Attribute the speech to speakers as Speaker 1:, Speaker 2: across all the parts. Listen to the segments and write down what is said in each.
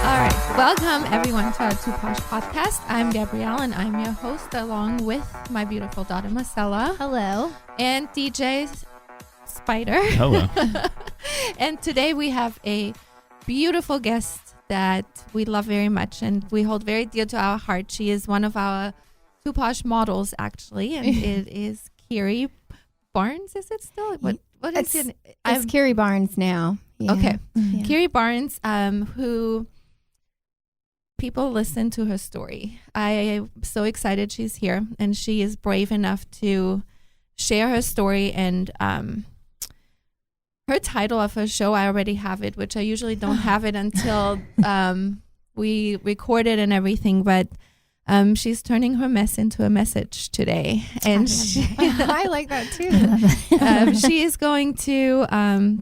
Speaker 1: All right, welcome everyone to our Posh podcast. I'm Gabrielle and I'm your host along with my beautiful daughter Marcella.
Speaker 2: Hello.
Speaker 1: And DJ Spider.
Speaker 3: Hello.
Speaker 1: And today we have a beautiful guest that we love very much and we hold very dear to our heart. She is one of our Posh models actually, and it is Kyrie Barnes. Is it still? What is it?
Speaker 2: It's Kyrie Barnes now. Yeah.
Speaker 1: Okay.
Speaker 2: Yeah.
Speaker 1: Kyrie Barnes, who people listen to her story. I am so excited she's here, and she is brave enough to share her story. And her title of her show, I already have it, which I usually don't have it until we record it and everything. But she's turning her mess into a message today, and
Speaker 2: I like that too.
Speaker 1: she is going to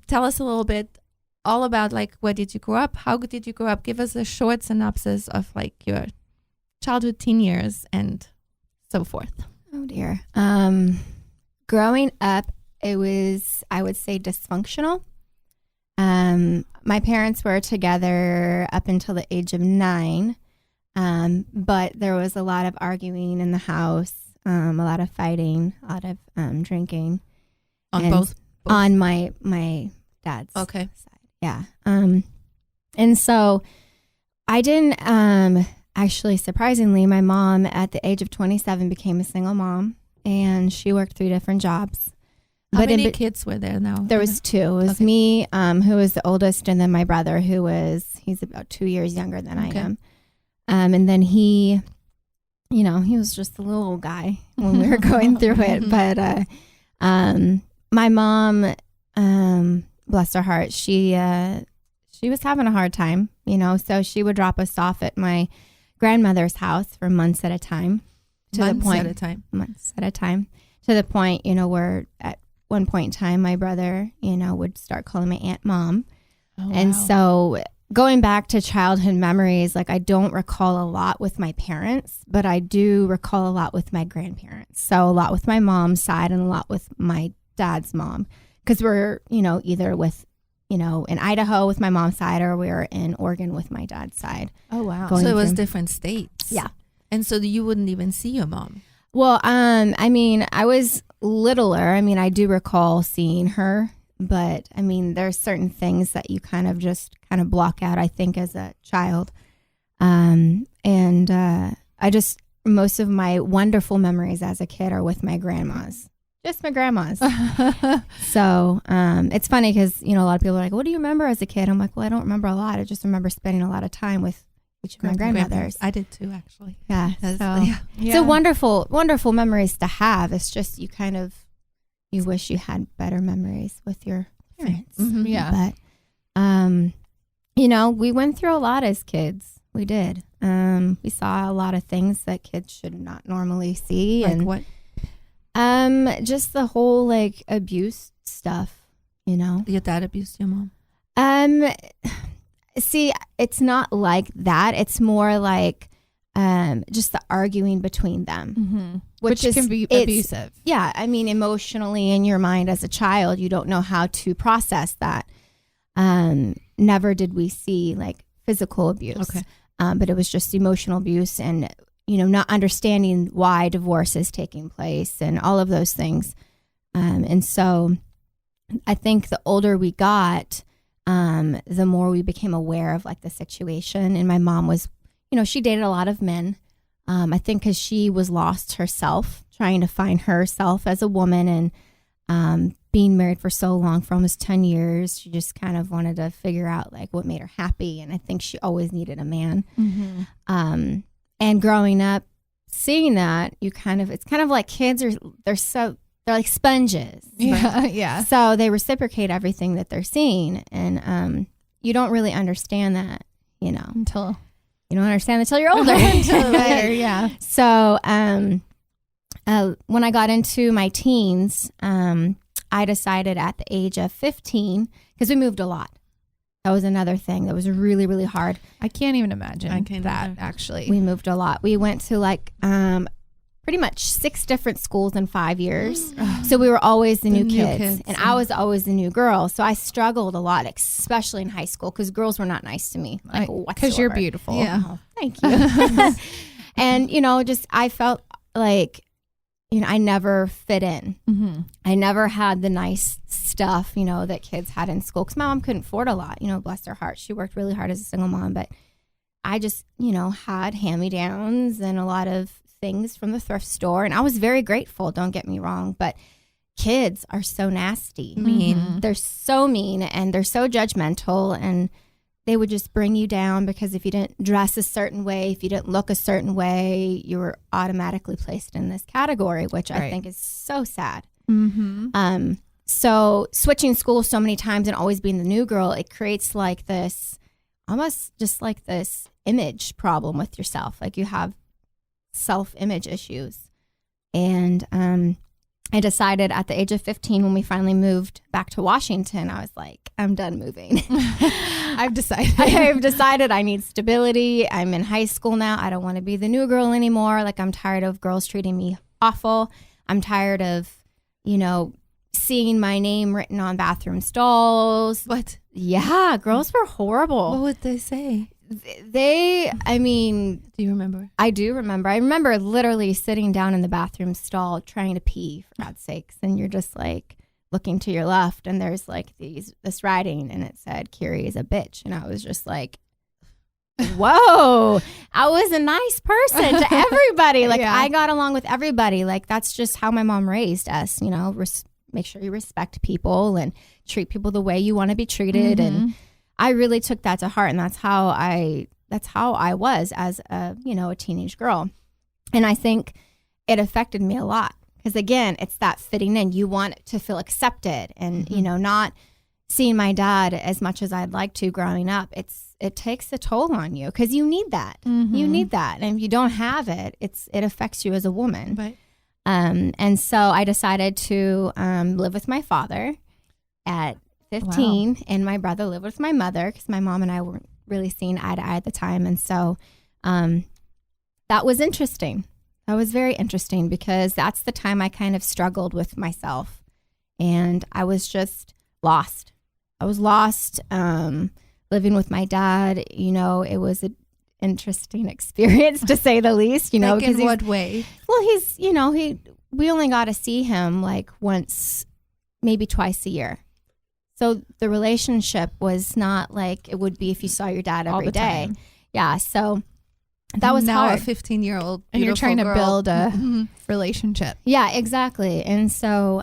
Speaker 1: tell us a little bit all about, like, where did you grow up? How did you grow up? Give us a short synopsis of like your childhood, teen years, and so forth.
Speaker 2: Oh dear. Growing up, it was, I would say, dysfunctional. My parents were together up until the age of 9, but there was a lot of arguing in the house, a lot of fighting, a lot of drinking.
Speaker 1: On both?
Speaker 2: On my dad's
Speaker 1: Okay.
Speaker 2: side. Yeah. And so I didn't, actually, surprisingly, my mom at the age of 27 became a single mom, and she worked 3 different jobs.
Speaker 1: How many kids were there now?
Speaker 2: There was 2. It was me, who was the oldest, and then my brother, he's about 2 years younger than I am. And then he was just a little old guy when we were going through it. But my mom, bless her heart, she was having a hard time, so she would drop us off at my grandmother's house for months at a time.
Speaker 1: Months at a time.
Speaker 2: To the point, where at one point in time, my brother, would start calling my aunt mom.
Speaker 1: Oh,
Speaker 2: and
Speaker 1: wow.
Speaker 2: so going back to childhood memories, like I don't recall a lot with my parents, but I do recall a lot with my grandparents. So a lot with my mom's side and a lot with my dad's mom. Because we're, either with, in Idaho with my mom's side, or we were in Oregon with my dad's side.
Speaker 1: Oh, wow. So it was different states.
Speaker 2: Yeah.
Speaker 1: And so you wouldn't even see your mom.
Speaker 2: Well, I was littler. I do recall seeing her, but there's certain things that you kind of block out, I think, as a child. Most of my wonderful memories as a kid are with my grandmas. Just my grandmas. So it's funny because, a lot of people are like, what do you remember as a kid? I'm like, well, I don't remember a lot. I just remember spending a lot of time with each of my grandmothers.
Speaker 1: I did too, actually.
Speaker 2: Yeah. So wonderful, wonderful memories to have. It's just you wish you had better memories with your parents.
Speaker 1: Mm-hmm.
Speaker 2: Yeah. But, we went through a lot as kids. We did. We saw a lot of things that kids should not normally see.
Speaker 1: Like what?
Speaker 2: Just the whole abuse stuff,
Speaker 1: Your dad abused your mom?
Speaker 2: See, it's not like that. It's more like just the arguing between them,
Speaker 4: which can be abusive.
Speaker 2: Yeah, emotionally in your mind as a child, you don't know how to process that. Never did we see physical abuse, but it was just emotional abuse and not understanding why divorce is taking place and all of those things. And so I think the older we got, the more we became aware of the situation. And my mom was, she dated a lot of men. I think because she was lost herself, trying to find herself as a woman, and being married for so long, for almost 10 years, she just kind of wanted to figure out what made her happy. And I think she always needed a man. Mm-hmm. And growing up, seeing that, it's kind of like kids they're like sponges.
Speaker 4: Yeah, yeah.
Speaker 2: So they reciprocate everything that they're seeing, and you don't really understand that,
Speaker 4: until
Speaker 2: you don't understand until you're older.
Speaker 4: Until later, yeah.
Speaker 2: So when I got into my teens, I decided at the age of 15, because we moved a lot. That was another thing that was really, really hard.
Speaker 4: I can't even imagine
Speaker 1: I can't
Speaker 4: that,
Speaker 1: either.
Speaker 4: actually.
Speaker 2: We moved a lot. We went to pretty much 6 different schools in 5 years. So we were always the new kids. And I was always the new girl. So I struggled a lot, especially in high school, because girls were not nice to me. Like,
Speaker 4: because you're beautiful.
Speaker 1: Yeah.
Speaker 2: Oh, thank you. And, just I felt like, I never fit in.
Speaker 4: Mm-hmm.
Speaker 2: I never had the nice stuff, that kids had in school. Because my mom couldn't afford a lot, bless her heart. She worked really hard as a single mom. But I just, had hand-me-downs and a lot of things from the thrift store. And I was very grateful, don't get me wrong. But kids are so nasty.
Speaker 1: Mean.
Speaker 2: They're so mean and they're so judgmental. And they would just bring you down because if you didn't dress a certain way, if you didn't look a certain way, you were automatically placed in this category, which I think is so sad.
Speaker 4: Mm-hmm.
Speaker 2: So switching schools so many times and always being the new girl, it creates like this, almost just like this image problem with yourself. Like you have self-image issues. And I decided at the age of 15, when we finally moved back to Washington, I was like, I'm done moving.
Speaker 4: I've decided.
Speaker 2: I've decided I need stability. I'm in high school now. I don't want to be the new girl anymore. Like, I'm tired of girls treating me awful. I'm tired of, seeing my name written on bathroom stalls.
Speaker 1: What?
Speaker 2: Yeah, girls were horrible.
Speaker 1: What would they say?
Speaker 2: Do
Speaker 1: you remember?
Speaker 2: I do remember. I remember literally sitting down in the bathroom stall trying to pee, for God's sakes. And you're just like looking to your left and there's like this writing and it said, Kyrie is a bitch. And I was just like, whoa, I was a nice person to everybody. Like I got along with everybody. Like that's just how my mom raised us, make sure you respect people and treat people the way you want to be treated.
Speaker 4: Mm-hmm.
Speaker 2: And I really took that to heart, and that's how I was as a teenage girl. And I think it affected me a lot because again, it's that fitting in. You want to feel accepted, and not seeing my dad as much as I'd like to growing up. It takes a toll on you because you need that.
Speaker 4: Mm-hmm.
Speaker 2: You need that, and if you don't have it, it affects you as a woman.
Speaker 1: Right.
Speaker 2: And so I decided to live with my father at 15, and my brother lived with my mother because my mom and I weren't really seeing eye to eye at the time. And so that was interesting. That was very interesting because that's the time I kind of struggled with myself, and I was just lost. I was lost living with my dad. It was an interesting experience to say the least,
Speaker 1: Like in what way?
Speaker 2: Well, he's, we only got to see him like once, maybe twice a year. So the relationship was not like it would be if you saw your dad every day. Yeah. So that was
Speaker 1: now
Speaker 2: hard.
Speaker 1: a 15-year-old
Speaker 4: And you're trying
Speaker 1: girl.
Speaker 4: to build a relationship.
Speaker 2: Yeah, exactly. And so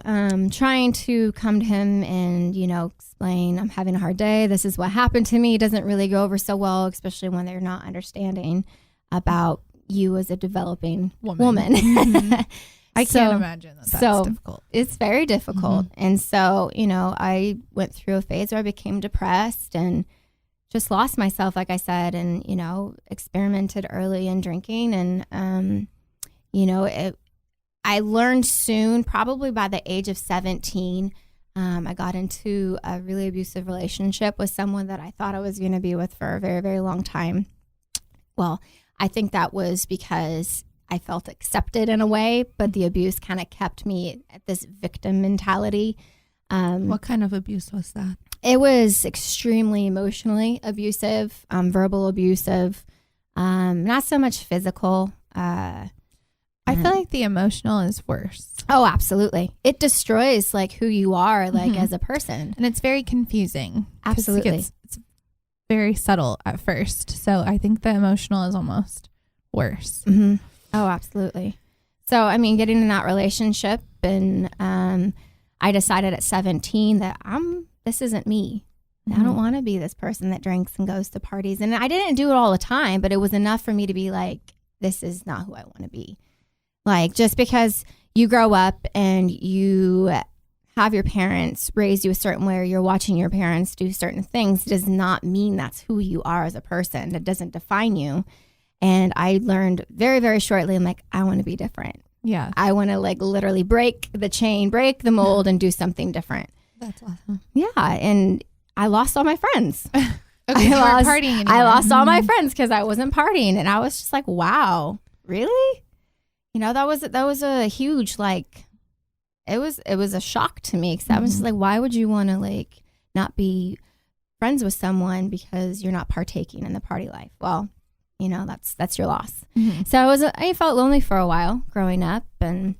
Speaker 2: trying to come to him and, explain, I'm having a hard day. This is what happened to me. It doesn't really go over so well, especially when they're not understanding about you as a developing woman.
Speaker 4: Mm-hmm. I can't imagine that's difficult.
Speaker 2: It's very difficult. Mm-hmm. And so, I went through a phase where I became depressed and just lost myself, like I said, and, experimented early in drinking. And, I learned soon, probably by the age of 17, I got into a really abusive relationship with someone that I thought I was going to be with for a very, very long time. Well, I think that was because I felt accepted in a way, but the abuse kind of kept me at this victim mentality.
Speaker 1: What kind of abuse was that?
Speaker 2: It was extremely emotionally abusive, verbal abusive, not so much physical.
Speaker 4: I feel like the emotional is worse.
Speaker 2: Oh, absolutely. It destroys like who you are like as a person.
Speaker 4: And it's very confusing.
Speaker 2: Absolutely.
Speaker 4: It's very subtle at first. So I think the emotional is almost worse.
Speaker 2: Mm-hmm. Oh, absolutely. So, getting in that relationship, and I decided at 17 that this isn't me. Mm-hmm. I don't want to be this person that drinks and goes to parties. And I didn't do it all the time, but it was enough for me to be like, this is not who I want to be. Like, just because you grow up and you have your parents raise you a certain way or you're watching your parents do certain things does not mean that's who you are as a person. That doesn't define you. And I learned very, very shortly, I'm like, I want to be different.
Speaker 4: Yeah.
Speaker 2: I want to like literally break the chain, break the mold and do something different.
Speaker 1: That's awesome.
Speaker 2: Yeah. And I lost all my friends.
Speaker 4: Okay, partying anymore.
Speaker 2: I lost all my friends because I wasn't partying. And I was just like, wow, really? that was a huge, like, it was a shock to me, because I was just like, why would you want to, like, not be friends with someone because you're not partaking in the party life? Well, that's your loss. So I felt lonely for a while growing up, and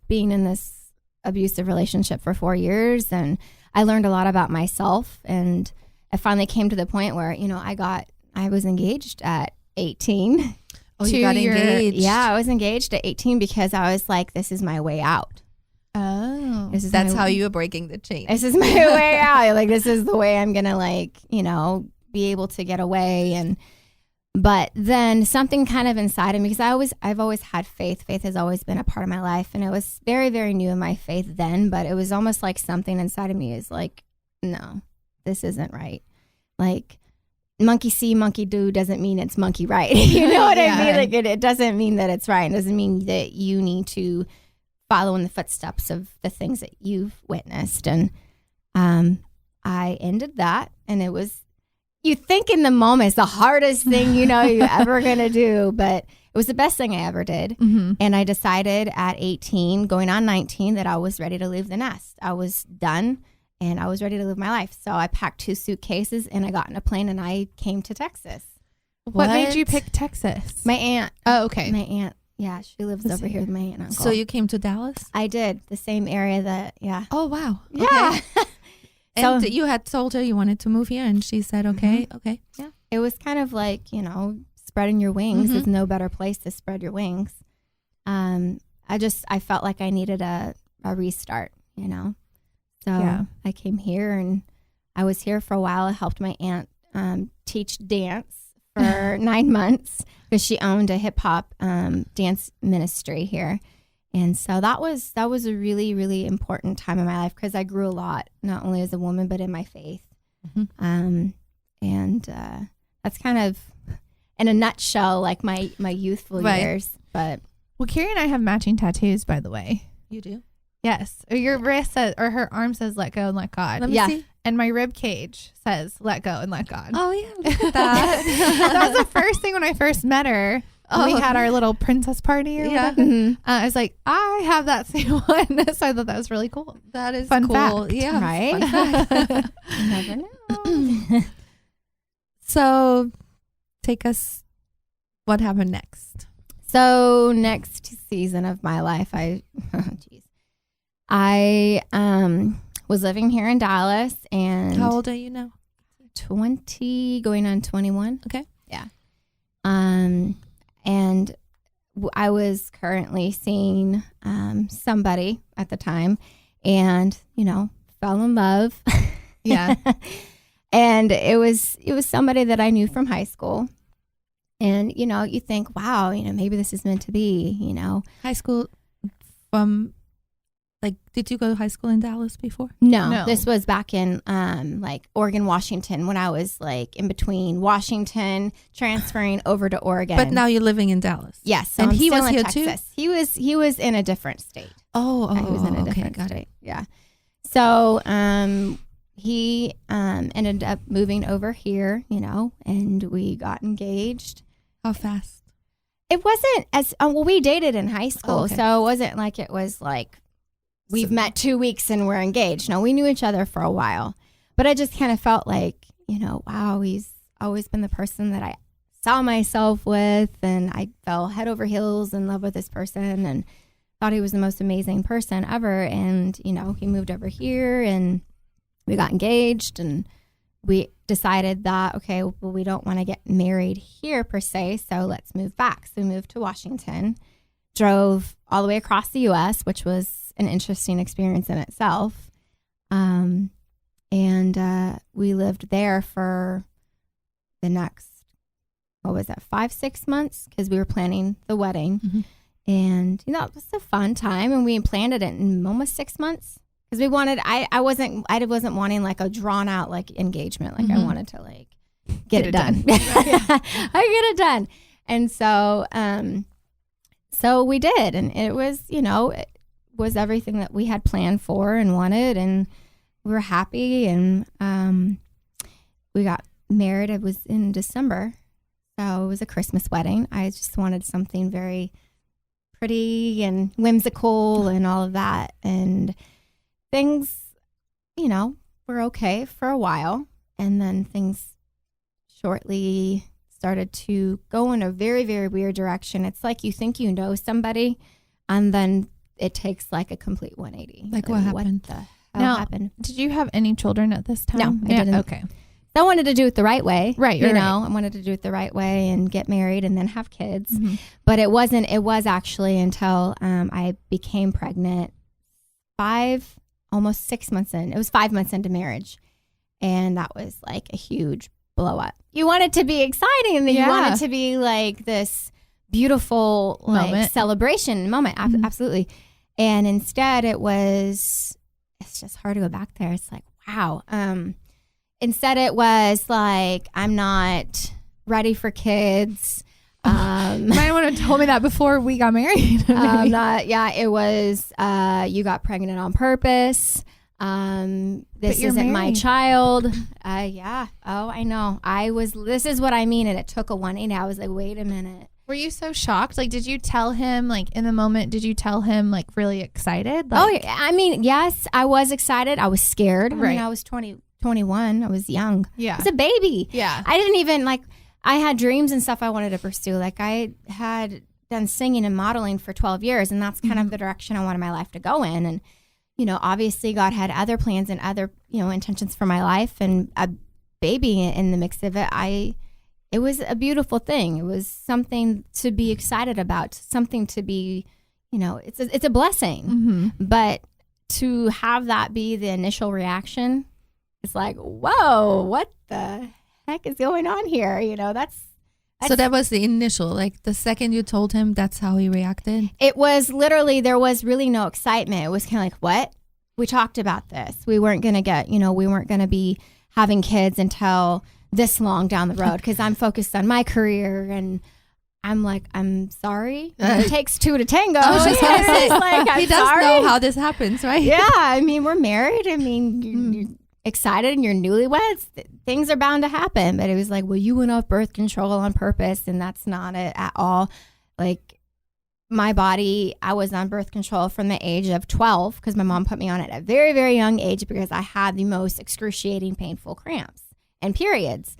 Speaker 2: being in this abusive relationship for 4 years, and I learned a lot about myself, and I finally came to the point where, I was engaged at 18.
Speaker 1: Oh, you got engaged?
Speaker 2: Yeah, I was engaged at 18 because I was like, this is my way out.
Speaker 4: Oh.
Speaker 1: That's how you were breaking the chain.
Speaker 2: This is my way out. Like, this is the way I'm going to, like, be able to get away. But then something kind of inside of me, because I've always had faith. Faith has always been a part of my life. And it was very, very new in my faith then, but it was almost like something inside of me is like, no, this isn't right. Like, monkey see, monkey do doesn't mean it's monkey right. You know what I mean? Like, it doesn't mean that it's right. It doesn't mean that you need to follow in the footsteps of the things that you've witnessed. And I ended that, and it was, you think in the moment it's the hardest thing you're ever going to do, but it was the best thing I ever did. And I decided at 18, going on 19, that I was ready to leave the nest. I was done. And I was ready to live my life. So I packed 2 suitcases, and I got in a plane, and I came to Texas.
Speaker 4: What made you pick Texas?
Speaker 2: My aunt.
Speaker 4: Oh, okay.
Speaker 2: My aunt. Yeah, she lives over here with my aunt and uncle.
Speaker 1: So you came to Dallas?
Speaker 2: I did. The same area that, yeah.
Speaker 1: Oh, wow.
Speaker 2: Yeah.
Speaker 1: Okay. And you had told her you wanted to move here, and she said, okay, okay.
Speaker 2: Yeah. It was kind of like, spreading your wings. There's no better place to spread your wings. I felt like I needed a restart, So I came here, and I was here for a while. I helped my aunt teach dance for 9 months, because she owned a hip hop dance ministry here. And so that was a really, really important time in my life, because I grew a lot, not only as a woman, but in my faith. And that's kind of, in a nutshell, like my youthful years. But
Speaker 4: well, Kyrie and I have matching tattoos, by the way.
Speaker 1: You do?
Speaker 4: Yes. Your wrist says, or her arm says, let go and let God.
Speaker 1: Let me see.
Speaker 4: And my rib cage says, let go and let God.
Speaker 1: Oh, yeah. Look at that.
Speaker 4: That was the first thing when I first met her. We had our little princess party or whatever. I was like, I have that same one. So I thought that was really cool.
Speaker 1: That is
Speaker 4: fun
Speaker 1: cool.
Speaker 4: Fact.
Speaker 1: Yeah.
Speaker 2: right?
Speaker 1: Fun fact.
Speaker 2: You never know.
Speaker 1: So take us, what happened next?
Speaker 2: So next season of my life, I was living here in Dallas, and
Speaker 1: How old are you now?
Speaker 2: 20, going on 21.
Speaker 1: Okay.
Speaker 2: Yeah. And I was currently seeing somebody at the time, and fell in love.
Speaker 4: Yeah.
Speaker 2: And it was somebody that I knew from high school. And you think, wow, maybe this is meant to be.
Speaker 1: High school from, like, did you go to high school in Dallas before?
Speaker 2: No. This was back in like Oregon, Washington, when I was like in between Washington, transferring over to Oregon.
Speaker 1: But now you're living in Dallas.
Speaker 2: Yes, so
Speaker 1: and
Speaker 2: I'm
Speaker 1: he
Speaker 2: still
Speaker 1: was
Speaker 2: in
Speaker 1: here
Speaker 2: Texas.
Speaker 1: too.
Speaker 2: He was in a different state.
Speaker 1: He
Speaker 2: was in a different state. Yeah. So he ended up moving over here, and we got engaged.
Speaker 1: How fast?
Speaker 2: It wasn't as well. We dated in high school, so it wasn't like it was like we've met 2 weeks and we're engaged. No, we knew each other for a while, but I just kind of felt like, wow, he's always been the person that I saw myself with, and I fell head over heels in love with this person, and thought he was the most amazing person ever. And he moved over here, and we got engaged, and we decided that, okay, well, we don't want to get married here per se, so let's move back. So we moved to Washington, drove all the way across the U.S., which was an interesting experience in itself. And we lived there for the next, 5-6 months, because we were planning the wedding.
Speaker 1: Mm-hmm.
Speaker 2: And, it was a fun time, and we planned it in almost 6 months. Because we wanted, I wasn't wanting like a drawn out like engagement. Like I wanted to like get it done. I get it done. And so, so we did, and it was, it was everything that we had planned for and wanted, and we were happy, and we got married. It was in December, so it was a Christmas wedding. I just wanted something very pretty and whimsical and all of that. And things, were okay for a while. And then things shortly started to go in a very, very weird direction. It's like you think you know somebody, and then it takes like a complete 180.
Speaker 1: Like what happened?
Speaker 2: What the hell happened?
Speaker 4: Did you have any children at this time?
Speaker 2: No, I didn't.
Speaker 4: Okay.
Speaker 2: I wanted to do it the right way.
Speaker 4: Right.
Speaker 2: I wanted to do it the right way and get married and then have kids. Mm-hmm. But it was actually until I became pregnant almost 6 months in. It was 5 months into marriage. And that was like a huge blow up. You want it to be exciting, and then you want it to be like this beautiful like celebration moment. Mm-hmm. Absolutely. And instead it's just hard to go back there. It's like, wow. Instead it was like, I'm not ready for kids.
Speaker 4: Might want to told me that before we got married.
Speaker 2: It was, you got pregnant on purpose. This isn't my child. Yeah. Oh, I know. This is what I mean. And it took a 180. I was like, wait a minute.
Speaker 4: Were you so shocked? Like, did you tell him, like, in the moment, did you tell him, like, really excited? Like,
Speaker 2: I mean, yes, I was excited. I was scared.
Speaker 4: Right.
Speaker 2: I mean, I was 21. I was young.
Speaker 4: Yeah.
Speaker 2: I was a baby.
Speaker 4: Yeah.
Speaker 2: I didn't even, I had dreams and stuff I wanted to pursue. Like, I had done singing and modeling for 12 years, and that's kind of the direction I wanted my life to go in. And, obviously God had other plans and other, intentions for my life, and a baby in the mix of it. It was a beautiful thing. It was something to be excited about, something to be, it's a blessing.
Speaker 4: Mm-hmm.
Speaker 2: But to have that be the initial reaction, it's like, whoa, what the heck is going on here?
Speaker 1: So that was the initial, like the second you told him, that's how he reacted?
Speaker 2: It was literally, there was really no excitement. It was kind of like, what? We talked about this. We weren't going to we weren't going to be having kids until this long down the road, because I'm focused on my career. And I'm like, I'm sorry. It takes two to tango.
Speaker 1: I was just going to say,
Speaker 2: he
Speaker 1: does know how this happens, right?
Speaker 2: Yeah. I mean, we're married. I mean, you're excited and you're newlyweds. Things are bound to happen. But it was like, well, you went off birth control on purpose, and that's not it at all. Like, my body, I was on birth control from the age of 12, because my mom put me on it at a very, very young age, because I had the most excruciating, painful cramps and periods.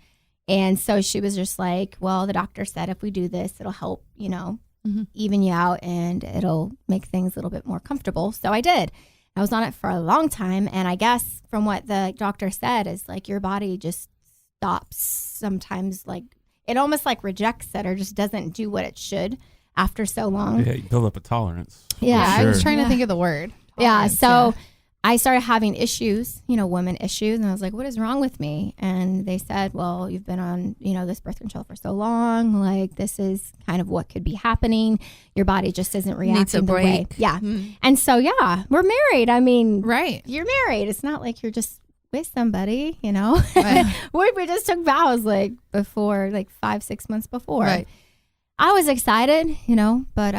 Speaker 2: And so she was just like, well, the doctor said if we do this, it'll help, even you out, and it'll make things a little bit more comfortable. So I did. I was on it for a long time. And I guess from what the doctor said is like, your body just stops sometimes, like it almost like rejects it or just doesn't do what it should after so long.
Speaker 3: Yeah, you build up a tolerance.
Speaker 2: Yeah.
Speaker 4: I was trying to think of the word.
Speaker 2: Yeah. So I started having issues, women issues. And I was like, what is wrong with me? And they said, well, you've been on, this birth control for so long. Like, this is kind of what could be happening. Your body just isn't reacting
Speaker 1: Needs a break.
Speaker 2: the way. Yeah. And so, yeah, we're married. I mean,
Speaker 4: right.
Speaker 2: You're married. It's not like you're just with somebody, Right. we just took vows like before, like 5-6 months before.
Speaker 1: Right.
Speaker 2: I was excited, but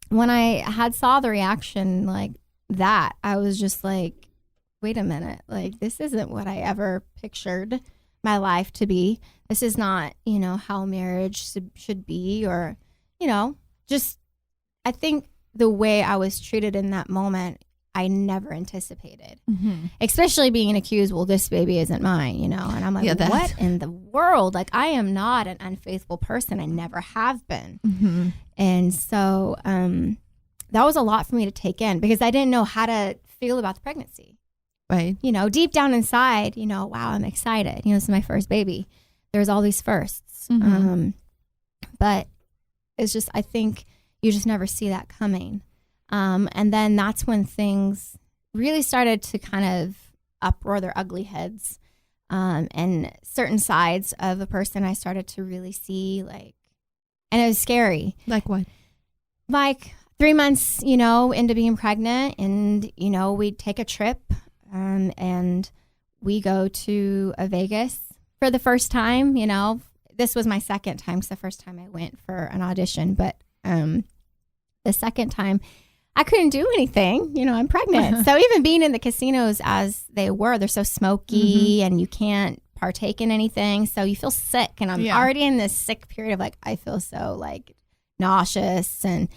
Speaker 2: when I saw the reaction, like, that, I was just like, wait a minute, like, this isn't what I ever pictured my life to be. This is not, how marriage should be, or, just, I think the way I was treated in that moment, I never anticipated, especially being accused, well, this baby isn't mine, and I'm like, what in the world? Like, I am not an unfaithful person. I never have been. And so, that was a lot for me to take in, because I didn't know how to feel about the pregnancy.
Speaker 1: Right.
Speaker 2: Deep down inside, wow, I'm excited. This is my first baby. There's all these firsts. But it's just, I think you just never see that coming. And then that's when things really started to kind of uproar their ugly heads. And certain sides of a person I started to really see, like, and it was scary.
Speaker 1: Like what?
Speaker 2: Like, 3 months, into being pregnant, and, we'd take a trip, and we go to Vegas for the first time. This was my second time, because the first time I went for an audition, but the second time I couldn't do anything. I'm pregnant. So even being in the casinos as they were, they're so smoky, and you can't partake in anything. So you feel sick, and I'm already in this sick period of like, I feel so like nauseous, and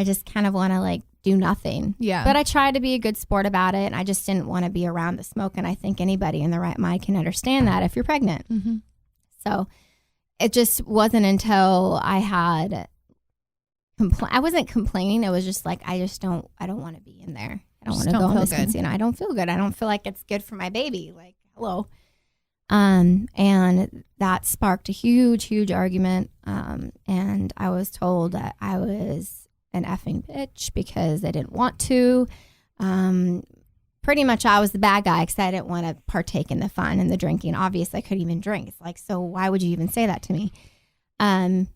Speaker 2: I just kind of want to like do nothing.
Speaker 4: Yeah.
Speaker 2: But I tried to be a good sport about it. And I just didn't want to be around the smoke. And I think anybody in the right mind can understand that if you're pregnant.
Speaker 1: Mm-hmm.
Speaker 2: So it just wasn't until I had, I wasn't complaining. It was just like, I don't want to be in there. I don't want to go on this concealed. I don't feel good. I don't feel like it's good for my baby. Like, hello. And that sparked a huge argument. And I was told that I was an effing bitch because I didn't want to. Pretty much I was the bad guy because I didn't want to partake in the fun and the drinking. Obviously, I couldn't even drink. It's like, so why would you even say that to me? And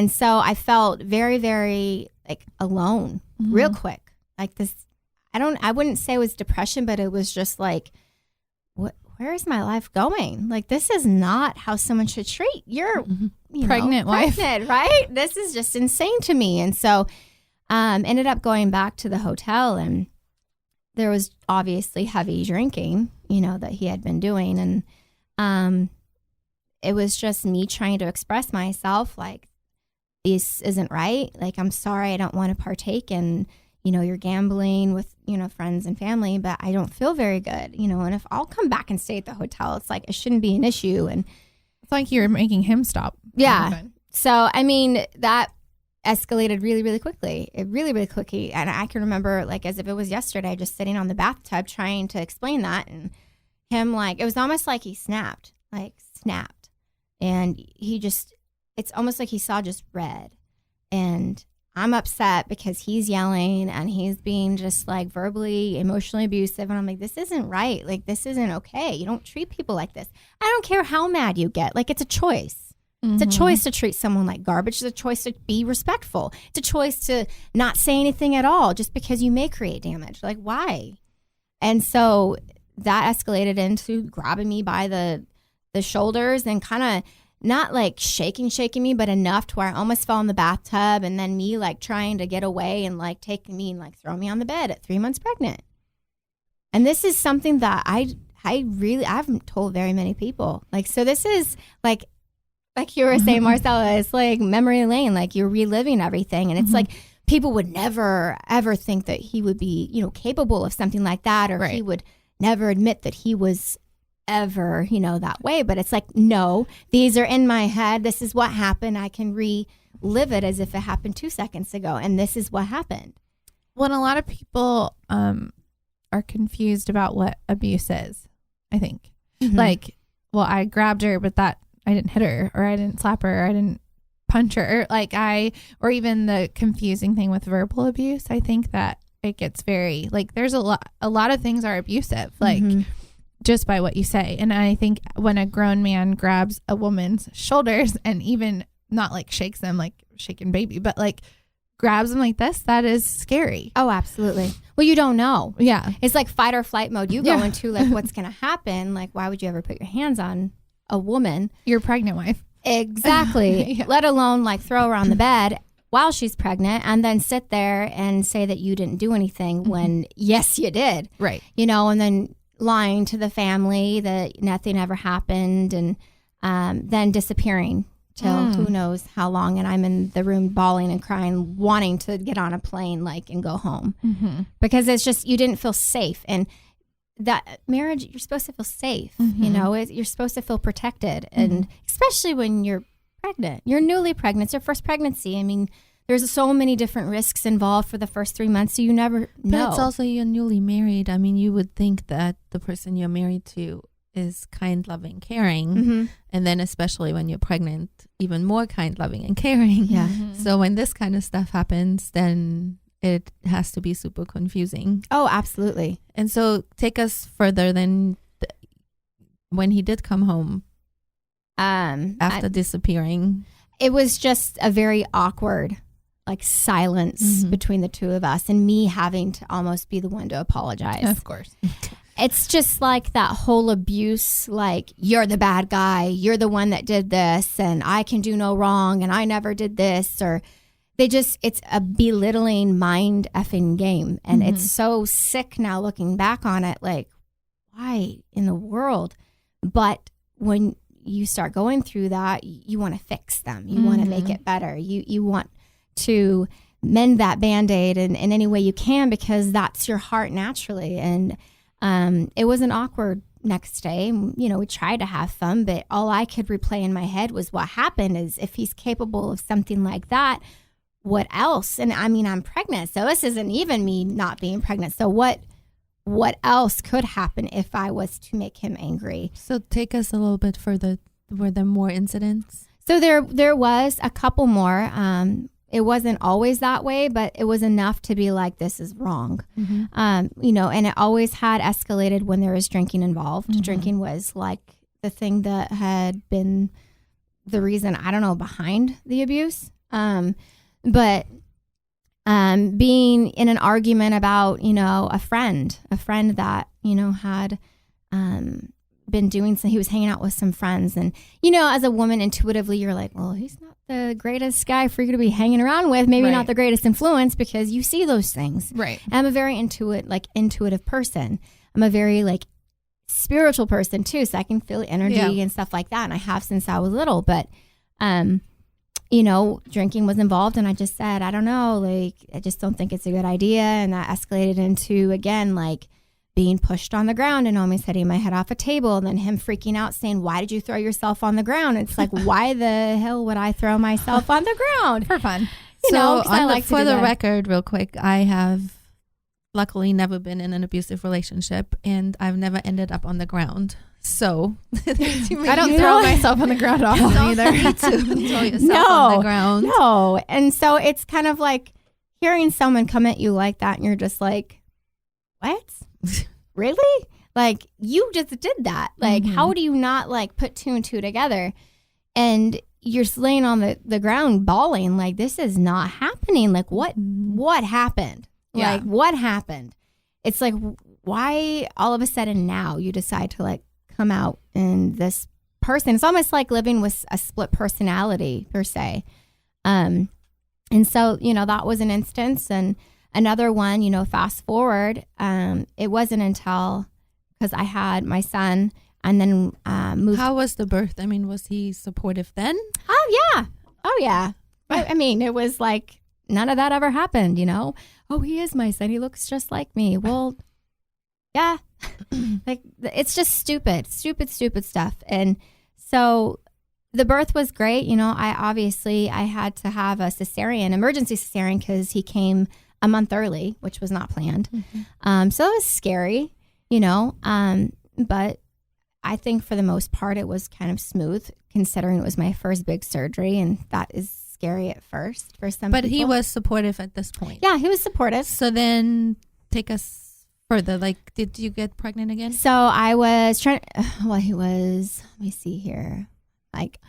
Speaker 2: so I felt very, very like alone real quick. Like this, I wouldn't say it was depression, but it was just like, where is my life going? Like, this is not how someone should treat your
Speaker 4: pregnant wife,
Speaker 2: right? This is just insane to me. And so ended up going back to the hotel, and there was obviously heavy drinking, that he had been doing. And it was just me trying to express myself like, this isn't right. Like, I'm sorry, I don't want to partake in, you're gambling with, friends and family, but I don't feel very good, and if I'll come back and stay at the hotel, it's like, it shouldn't be an issue. And
Speaker 4: it's like you're making him stop.
Speaker 2: Yeah. So, I mean, that escalated really, really quickly. Really quickly. And I can remember like as if it was yesterday, just sitting on the bathtub trying to explain that. And him like, it was almost like he snapped. And it's almost like he saw just red. And I'm upset because he's yelling and he's being just like verbally, emotionally abusive. And I'm like, this isn't right. Like, this isn't okay. You don't treat people like this. I don't care how mad you get. Like, it's a choice. It's a choice to treat someone like garbage. It's a choice to be respectful. It's a choice to not say anything at all just because you may create damage. Like, why? And so that escalated into grabbing me by the shoulders and kind of not like shaking me, but enough to where I almost fell in the bathtub, and then me like trying to get away and like taking me and like throwing me on the bed at 3 months pregnant. And this is something that I haven't told very many people. Like, so this is like you were saying, Marcella, it's like memory lane, like you're reliving everything. And it's like people would never, ever think that he would be, capable of something like that, or he would never admit that he was ever, that way. But it's like, no, these are in my head. This is what happened. I can relive it as if it happened 2 seconds ago. And this is what happened.
Speaker 4: Well, and a lot of people are confused about what abuse is, I think. Like, well, I grabbed her, but that I didn't hit her, or I didn't slap her, or I didn't punch her. Or even the confusing thing with verbal abuse. I think that it gets very, like, there's a lot of things are abusive, like just by what you say. And I think when a grown man grabs a woman's shoulders and even not like shakes them like shaking baby, but like grabs them like this, that is scary.
Speaker 2: Oh, absolutely. Well, you don't know.
Speaker 4: Yeah.
Speaker 2: It's like fight or flight mode. You go into like, what's going to happen? Like, why would you ever put your hands on a woman?
Speaker 4: Your pregnant wife.
Speaker 2: Exactly. Let alone like throw her on the bed while she's pregnant and then sit there and say that you didn't do anything when yes, you did.
Speaker 4: Right.
Speaker 2: And then lying to the family that nothing ever happened, and then disappearing till who knows how long. And I'm in the room bawling and crying, wanting to get on a plane like and go home because it's just, you didn't feel safe. And that marriage, you're supposed to feel safe. You're supposed to feel protected. And especially when you're pregnant, you're newly pregnant, it's your first pregnancy. I mean, there's so many different risks involved for the first 3 months, so you never know.
Speaker 1: But it's also, you're newly married. I mean, you would think that the person you're married to is kind, loving, caring. And then especially when you're pregnant, even more kind, loving, and caring.
Speaker 2: Yeah.
Speaker 1: So when this kind of stuff happens, then it has to be super confusing.
Speaker 2: Oh, absolutely.
Speaker 1: And so take us further than when he did come home after disappearing.
Speaker 2: It was just a very awkward like silence between the two of us, and me having to almost be the one to apologize.
Speaker 4: Of course.
Speaker 2: It's just like that whole abuse, like, you're the bad guy, you're the one that did this, and I can do no wrong, and I never did this, or it's a belittling mind effing game. And it's so sick now looking back on it, like, why in the world? But when you start going through that, you want to fix them. You want to make it better. You want to mend that Band-Aid in any way you can, because that's your heart naturally. And it was an awkward next day. You know, we tried to have fun, but all I could replay in my head was what happened. Is if he's capable of something like that, what else? And I mean, I'm pregnant, so this isn't even me not being pregnant. So what else could happen if I was to make him angry?
Speaker 1: So take us a little bit further. Were there more incidents?
Speaker 2: So there was a couple more. It wasn't always that way, but it was enough to be like, this is wrong. You know, and it always had escalated when there was drinking involved. Drinking was like the thing that had been the reason, I don't know, behind the abuse. But being in an argument about, you know, a friend that, you know, had been doing so, he was hanging out with some friends, and, you know, as a woman, intuitively you're like, well, he's not the greatest guy for you to be hanging around with, maybe not the greatest influence, because you see those things. Right. And I'm a very intuitive person. I'm a very like spiritual person too, so I can feel energy and stuff like that, and I have since I was little. But you know, drinking was involved, and I just said, I don't know, like, I just don't think it's a good idea. And that escalated into, again, like being pushed on the ground and almost hitting my head off a table, and then him freaking out saying, why did you throw yourself on the ground? It's like, why the hell would I throw myself on the ground?
Speaker 4: For fun.
Speaker 2: You know, I like
Speaker 1: for the record, real quick, I have luckily never been in an abusive relationship, and I've never ended up on the ground. So
Speaker 4: I don't throw myself on the ground often either.
Speaker 1: To throw yourself on the ground.
Speaker 2: No. And so it's kind of like hearing someone come at you like that, and you're just like, what? Really? Like, you just did that. Like, how do you not like put two and two together? And you're laying on the ground bawling like, this is not happening. Like, what happened? Like, what happened? It's like, why all of a sudden now you decide to like come out in this person? It's almost like living with a split personality per se. And so, you know, that was an instance. And another one, you know, fast forward, it wasn't until, because I had my son and then moved.
Speaker 1: How was the birth? I mean, was he supportive then?
Speaker 2: Oh yeah. I mean, it was like none of that ever happened, you know. Oh, he is my son, he looks just like me. Well, yeah. Like, it's just stupid stuff. And so the birth was great. You know, I had to have a emergency cesarean, because he came a month early, which was not planned. So it was scary, you know, but I think for the most part it was kind of smooth, considering it was my first big surgery, and that is scary at first for some people.
Speaker 1: But he was supportive at this point.
Speaker 2: Yeah, he was supportive.
Speaker 1: So then take us further. Like, did you get pregnant again?
Speaker 2: So I was trying, he was, let me see here, like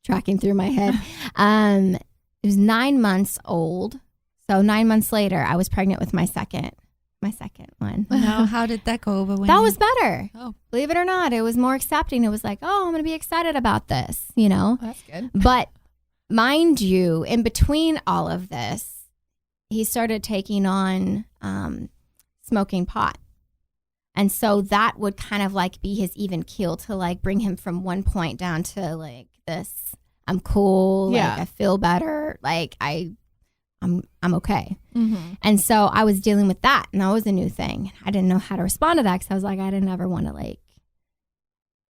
Speaker 2: tracking through my head. It was 9 months old. So 9 months later, I was pregnant with my second one.
Speaker 1: Now, how did that go over?
Speaker 2: That was better.
Speaker 1: Oh,
Speaker 2: believe it or not, it was more accepting. It was like, oh, I'm going to be excited about this, you know?
Speaker 4: That's good.
Speaker 2: But mind you, in between all of this, he started taking on smoking pot. And so that would kind of like be his even keel to like bring him from one point down to like this, I'm cool, like I feel better, like I'm okay. And so I was dealing with that, and that was a new thing. I didn't know how to respond to that, because I was like, I didn't ever want to like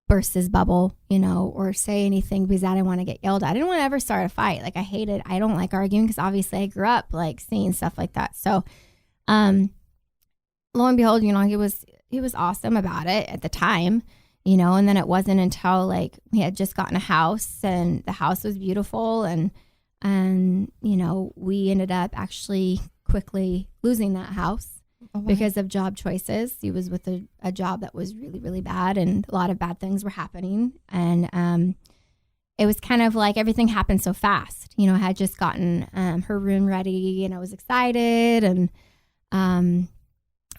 Speaker 2: burst his bubble, you know, or say anything, because I didn't want to get yelled at. I didn't want to ever start a fight. Like, I don't like arguing, because obviously I grew up like seeing stuff like that. So lo and behold, you know, he was awesome about it at the time, you know. And then it wasn't until like we had just gotten a house, and the house was beautiful, and you know, we ended up actually quickly losing that house because of job choices. He was with a job that was really, really bad, and a lot of bad things were happening. And it was kind of like everything happened so fast. You know, I had just gotten her room ready, and I was excited, and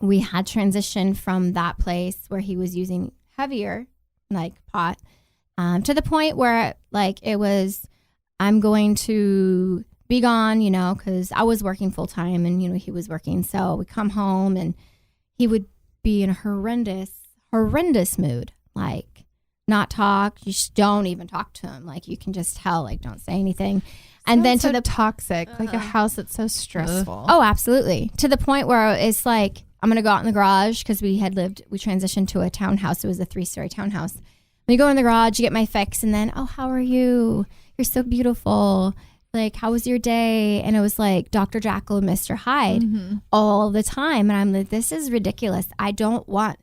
Speaker 2: we had transitioned from that place where he was using heavier, like pot, to the point where like it was, I'm going to be gone, you know, because I was working full time, and, you know, he was working. So we come home, and he would be in a horrendous mood, like not talk. You just don't even talk to him. Like, you can just tell, like, don't say anything. And then to the
Speaker 4: toxic, like a house that's so stressful.
Speaker 2: Oh, absolutely. To the point where it's like, I'm going to go out in the garage, because we transitioned to a townhouse. It was a 3-story townhouse. We go in the garage, you get my fix, and then, oh, how are you? You're so beautiful. Like, how was your day? And it was like Dr. Jekyll and Mr. Hyde all the time. And I'm like, this is ridiculous. I don't want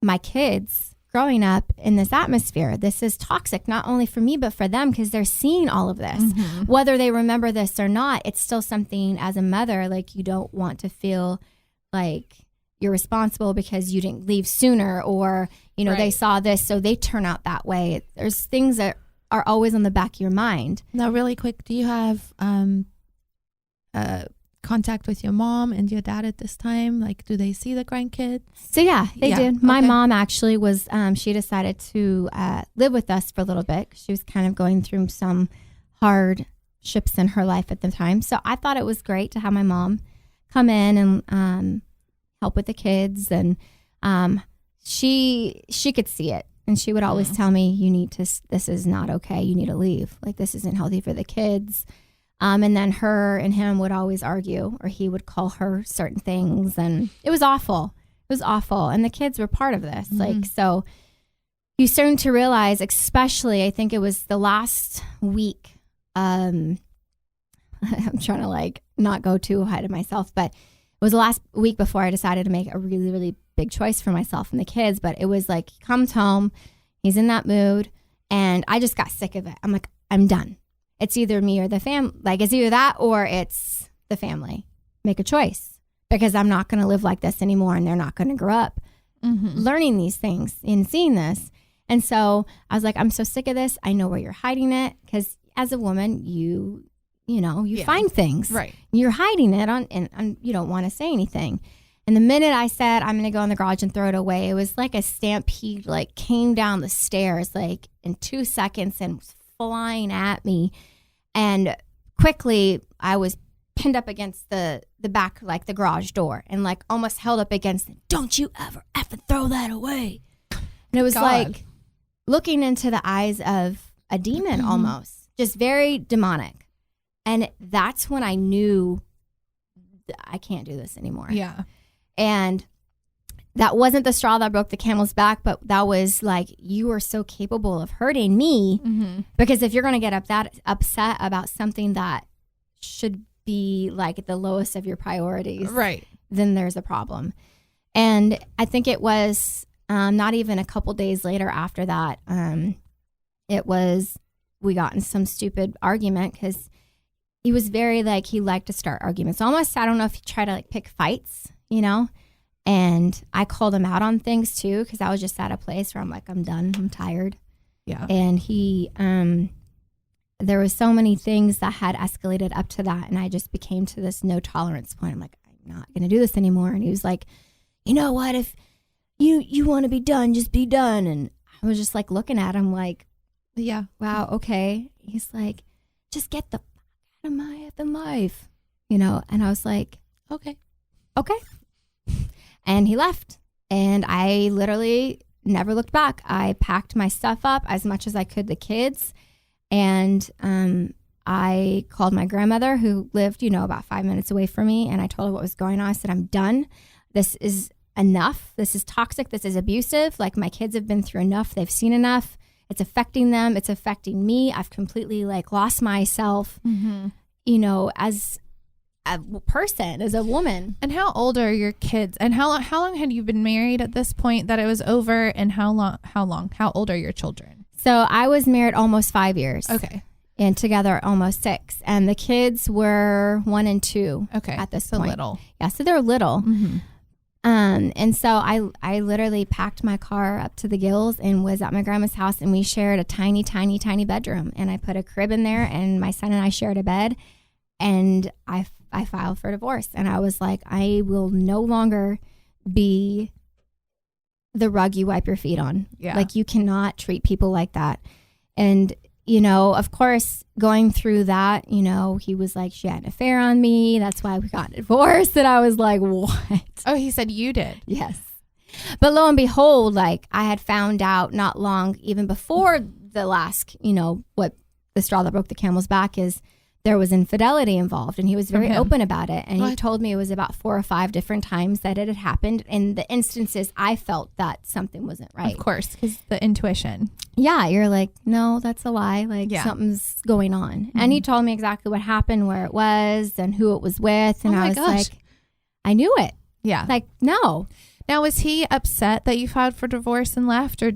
Speaker 2: my kids growing up in this atmosphere. This is toxic, not only for me, but for them, because they're seeing all of this. Whether they remember this or not, it's still something as a mother, like, you don't want to feel like you're responsible because you didn't leave sooner, or, you know, they saw this, so they turn out that way. There's things that are always on the back of your mind.
Speaker 1: Now, really quick, do you have contact with your mom and your dad at this time? Like, do they see the grandkids?
Speaker 2: So yeah, they did. My mom actually was, she decided to live with us for a little bit. She was kind of going through some hardships in her life at the time. So I thought it was great to have my mom come in and help with the kids. And she could see it. And she would always tell me, this is not okay. You need to leave. Like, this isn't healthy for the kids. And then her and him would always argue, or he would call her certain things. And it was awful. It was awful. And the kids were part of this. Like, so you starting to realize, especially, I think it was the last week. I'm trying to, like, not go too ahead of myself, but it was the last week before I decided to make a really, really big choice for myself and the kids. But it was like, he comes home, he's in that mood, and I just got sick of it. I'm like, I'm done. It's either me or the family. Like, it's either that or it's the family. Make a choice, because I'm not going to live like this anymore, and they're not going to grow up learning these things and seeing this. And so I was like, I'm so sick of this. I know where you're hiding it, because as a woman, you find things.
Speaker 4: Right.
Speaker 2: You're hiding it and you don't want to say anything. And the minute I said, I'm going to go in the garage and throw it away, it was like a stampede, like, came down the stairs, like, in 2 seconds, and was flying at me. And quickly I was pinned up against the back, like the garage door, and like almost held up against it. Don't you ever throw that away. And it was like looking into the eyes of a demon almost, just very demonic. And that's when I knew I can't do this anymore.
Speaker 4: Yeah.
Speaker 2: And that wasn't the straw that broke the camel's back, but that was like, you are so capable of hurting me, because if you're going to get upset about something that should be like the lowest of your priorities,
Speaker 4: right,
Speaker 2: then there's a problem. And I think it was not even a couple days later after that, we got in some stupid argument, because he was very like, he liked to start arguments. Almost, I don't know if he tried to like pick fights, you know? And I called him out on things too, because I was just at a place where I'm like, I'm done. I'm tired.
Speaker 4: Yeah.
Speaker 2: And he, there was so many things that had escalated up to that. And I just became to this no tolerance point. I'm like, I'm not going to do this anymore. And he was like, you know what? If you want to be done, just be done. And I was just like looking at him like,
Speaker 1: yeah,
Speaker 2: wow, okay. He's like, just get the fuck out of my effing life, you know? And I was like, okay. And he left, and I literally never looked back. I packed my stuff up as much as I could, the kids, and I called my grandmother, who lived, about 5 minutes away from me, and I told her what was going on. I said, I'm done. This is enough. This is toxic. This is abusive. Like, my kids have been through enough. They've seen enough. It's affecting them. It's affecting me. I've completely lost myself, as a person, as a woman.
Speaker 4: And how old are your kids? And how long had you been married at this point that it was over? And how old are your children?
Speaker 2: So I was married almost 5 years.
Speaker 4: Okay.
Speaker 2: And together almost 6. And the kids were 1 and 2.
Speaker 4: Okay.
Speaker 2: At this
Speaker 4: so
Speaker 2: point.
Speaker 4: Little.
Speaker 2: Yeah, so they're little. And so I literally packed my car up to the gills and was at my grandma's house, and we shared a tiny, tiny, tiny bedroom. And I put a crib in there, and my son and I shared a bed. And I filed for divorce, and I was like, I will no longer be the rug you wipe your feet on.
Speaker 4: Yeah.
Speaker 2: Like, you cannot treat people like that. And, of course, going through that, he was like, she had an affair on me. That's why we got divorced. And I was like, what?
Speaker 4: Oh, he said you did?
Speaker 2: Yes. But lo and behold, like I had found out not long even before the last, what the straw that broke the camel's back is there was infidelity involved, and he was very open about it. And he told me it was about 4 or 5 different times that it had happened. In the instances I felt that something wasn't right.
Speaker 4: Of course, because the intuition.
Speaker 2: Yeah, you're like, no, that's a lie. Like something's going on. And he told me exactly what happened, where it was, and who it was with. And I was like, I knew it.
Speaker 4: Yeah.
Speaker 2: Like, no.
Speaker 4: Now, was he upset that you filed for divorce and left, or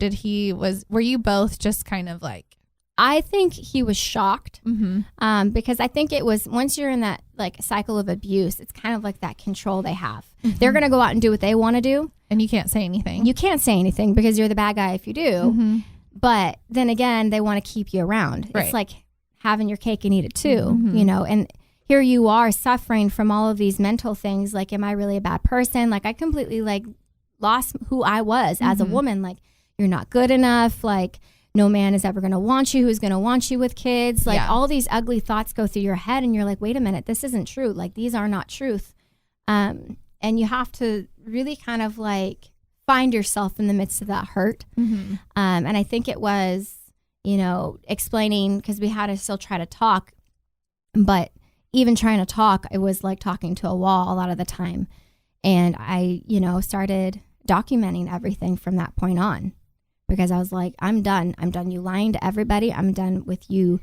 Speaker 4: were you both just kind of like?
Speaker 2: I think he was shocked because I think it was, once you're in that like cycle of abuse, it's kind of like that control they have. They're going to go out and do what they want to do.
Speaker 4: And you can't say anything.
Speaker 2: You can't say anything because you're the bad guy if you do. But then again, they want to keep you around. Right. It's like having your cake and eat it too, and here you are suffering from all of these mental things. Like, am I really a bad person? Like, I completely like lost who I was as a woman. Like, you're not good enough. Like, no man is ever going to want you. Who's going to want you with kids? Like all these ugly thoughts go through your head and you're like, wait a minute, this isn't true. Like, these are not truth. And you have to really kind of like find yourself in the midst of that hurt. And I think it was, explaining, because we had to still try to talk, but even trying to talk, it was like talking to a wall a lot of the time. And I, started documenting everything from that point on. Because I was like, I'm done. I'm done you lying to everybody. I'm done with you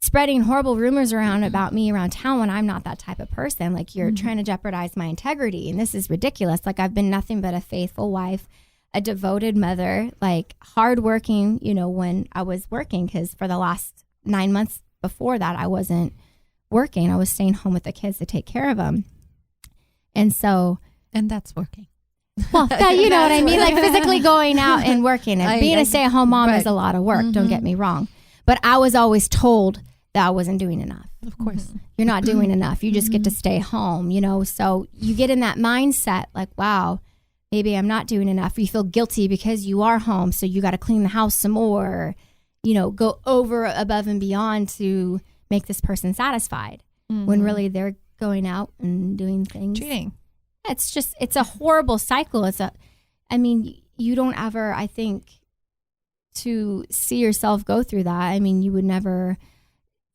Speaker 2: spreading horrible rumors around about me around town when I'm not that type of person. Like, you're trying to jeopardize my integrity. And this is ridiculous. Like, I've been nothing but a faithful wife, a devoted mother, like hardworking, when I was working. Because for the last 9 months before that, I wasn't working. I was staying home with the kids to take care of them. And
Speaker 1: that's working.
Speaker 2: Well, you know what I mean? Like, physically going out and working. And being a stay-at-home mom is a lot of work, don't get me wrong. But I was always told that I wasn't doing enough.
Speaker 1: Of course.
Speaker 2: You're not doing enough. You just get to stay home, So you get in that mindset like, wow, maybe I'm not doing enough. You feel guilty because you are home, so you got to clean the house some more, go over, above and beyond to make this person satisfied. When really they're going out and doing things.
Speaker 4: Cheating.
Speaker 2: It's a horrible cycle. You don't ever, I think, to see yourself go through that. I mean, you would never,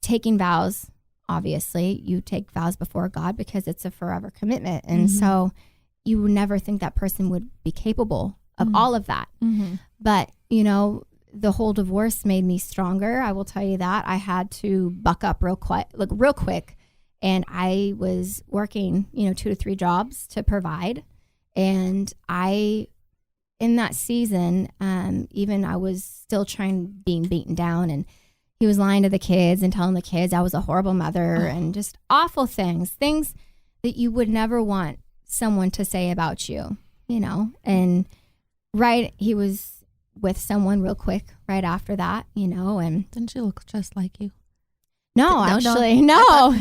Speaker 2: taking vows, obviously, you take vows before God because it's a forever commitment. And so you would never think that person would be capable of all of that. But, the whole divorce made me stronger. I will tell you that. I had to buck up real quick. And I was working, 2 to 3 jobs to provide. And in that season, even I was still being beaten down. And he was lying to the kids and telling the kids I was a horrible mother and just awful things that you would never want someone to say about you, And he was with someone real quick right after that, and.
Speaker 1: Didn't she look just like you?
Speaker 2: No, actually, no.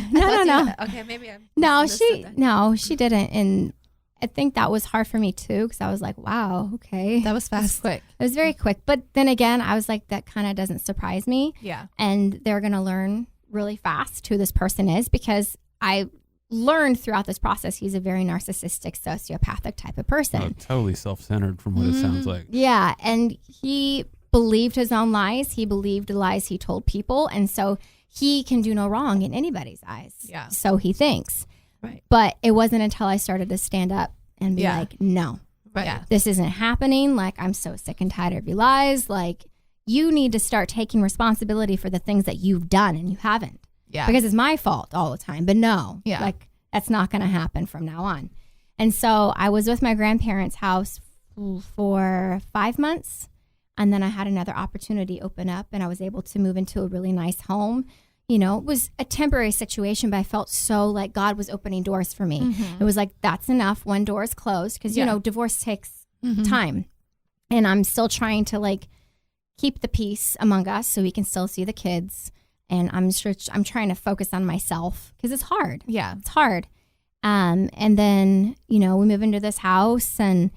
Speaker 1: Okay, maybe I'm.
Speaker 2: No, she didn't, and I think that was hard for me too because I was like, wow, okay,
Speaker 1: that was fast,
Speaker 4: quick.
Speaker 2: It was very quick, but then again, I was like, that kind of doesn't surprise me.
Speaker 4: Yeah,
Speaker 2: and they're gonna learn really fast who this person is because I learned throughout this process he's a very narcissistic, sociopathic type of person.
Speaker 3: Oh, totally self-centered from what it sounds like.
Speaker 2: Yeah, and he believed his own lies. He believed the lies he told people, and so. He can do no wrong in anybody's eyes.
Speaker 4: Yeah.
Speaker 2: So he thinks.
Speaker 1: Right.
Speaker 2: But it wasn't until I started to stand up and be like, no, this isn't happening. Like, I'm so sick and tired of your lies. Like, you need to start taking responsibility for the things that you've done and you haven't.
Speaker 4: Yeah.
Speaker 2: Because it's my fault all the time. But no, like, that's not going to happen from now on. And so I was with my grandparents' house for 5 months. And then I had another opportunity open up and I was able to move into a really nice home. It was a temporary situation, but I felt so like God was opening doors for me. It was like, that's enough. One door is closed because, divorce takes time. And I'm still trying to like keep the peace among us so we can still see the kids. And I'm trying to focus on myself because it's hard.
Speaker 4: Yeah.
Speaker 2: It's hard. And then, we move into this house and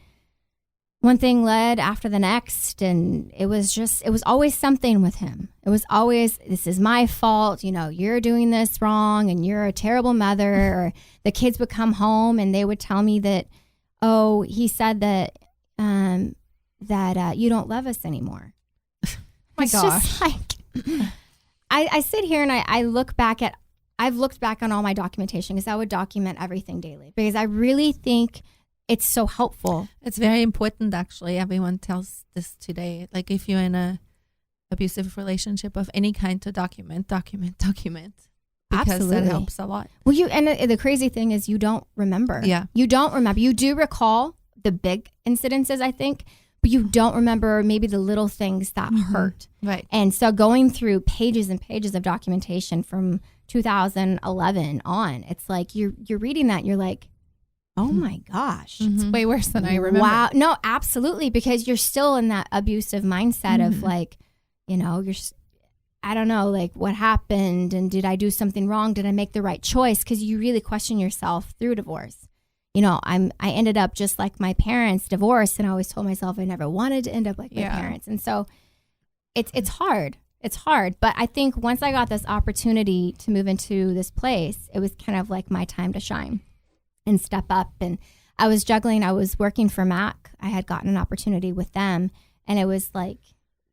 Speaker 2: one thing led after the next, and it was always something with him. It was always, this is my fault, you're doing this wrong, and you're a terrible mother. Or the kids would come home, and they would tell me that, oh, he said that that you don't love us anymore.
Speaker 4: My
Speaker 2: It's
Speaker 4: gosh.
Speaker 2: just like, I sit here and I've looked back on all my documentation because I would document everything daily because I really think it's so helpful.
Speaker 1: It's very important, actually. Everyone tells this today. Like if you're in a abusive relationship of any kind, to document. Because
Speaker 2: Absolutely.
Speaker 1: that helps a lot.
Speaker 2: Well, the crazy thing is you don't remember.
Speaker 1: Yeah.
Speaker 2: You don't remember. You do recall the big incidences, I think, but you don't remember maybe the little things that hurt.
Speaker 1: Right.
Speaker 2: And so going through pages and pages of documentation from 2011 on, it's like you're reading that and you're like, oh my gosh.
Speaker 4: It's way worse than I remember.
Speaker 2: Wow. No, absolutely. Because you're still in that abusive mindset of like, I don't know, like what happened and did I do something wrong? Did I make the right choice? Because you really question yourself through divorce. I ended up just like my parents, divorced, and I always told myself I never wanted to end up like my parents. And so it's hard. It's hard. But I think once I got this opportunity to move into this place, it was kind of like my time to shine and step up. And I was juggling. I was working for Mac. I had gotten an opportunity with them, and it was like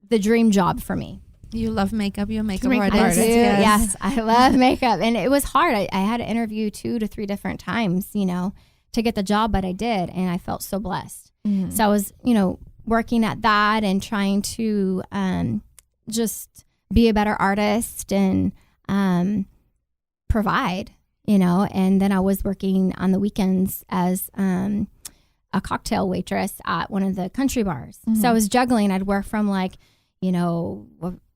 Speaker 2: the dream job for me.
Speaker 1: You love makeup. You're a makeup
Speaker 4: Makeup
Speaker 1: artist.
Speaker 4: artist.
Speaker 2: Yes, I love makeup. And it was hard. I had to interview 2 to 3 different times, to get the job, but I did. And I felt so blessed. So I was, working at that and trying to just be a better artist and provide, and then I was working on the weekends as a cocktail waitress at one of the country bars. So I was juggling. I'd work from like,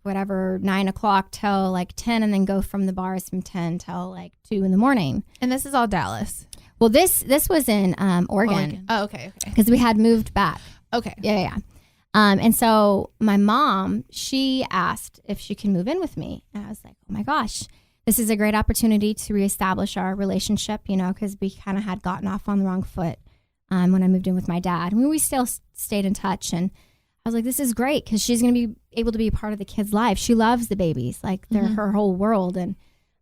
Speaker 2: whatever, 9 o'clock till like 10, and then go from the bars from 10 till like 2 in the morning.
Speaker 4: And this is all Dallas.
Speaker 2: Well, this was in Oregon
Speaker 4: Oh, okay.
Speaker 2: because we had moved back.
Speaker 4: Okay.
Speaker 2: Yeah. And so my mom, she asked if she can move in with me. And I was like, oh my gosh, this is a great opportunity to reestablish our relationship, because we kind of had gotten off on the wrong foot when I moved in with my dad. I mean, we still stayed in touch, and I was like, this is great because she's going to be able to be a part of the kids' life. She loves the babies, like they're her whole world.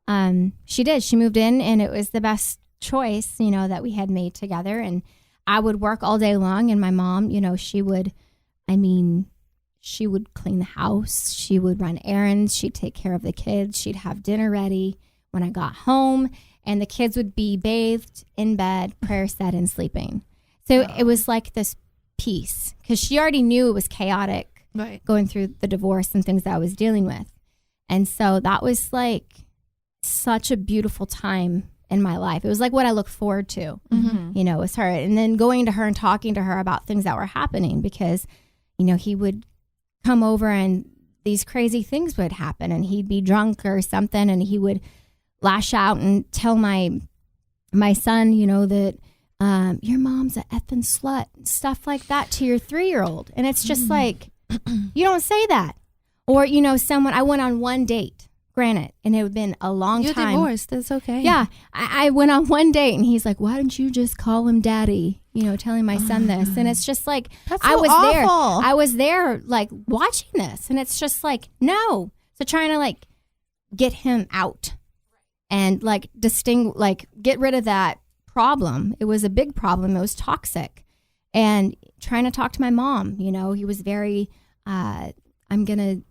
Speaker 2: And she did. She moved in, and it was the best choice, that we had made together. And I would work all day long, and my mom, she would clean the house. She would run errands. She'd take care of the kids. She'd have dinner ready when I got home, and the kids would be bathed, in bed, prayer said, and sleeping. So it was like this peace because she already knew it was chaotic going through the divorce and things that I was dealing with. And so that was like such a beautiful time in my life. It was like what I look forward to, was her. And then going to her and talking to her about things that were happening because, he would come over and these crazy things would happen and he'd be drunk or something and he would lash out and tell my son, that your mom's a effing slut, stuff like that to your 3-year-old. And it's just like, you don't say that. Or, I went on one date. Granted, and it had been a long time.
Speaker 1: You're divorced. That's okay.
Speaker 2: Yeah. I went on one date and he's like, why don't you just call him daddy? Telling my son this. And it's just like,
Speaker 4: That's so
Speaker 2: I was
Speaker 4: awful.
Speaker 2: there. I was there like watching this. And it's just like, no. So trying to like get him out and like get rid of that problem. It was a big problem. It was toxic. And trying to talk to my mom, he was very, I'm going to,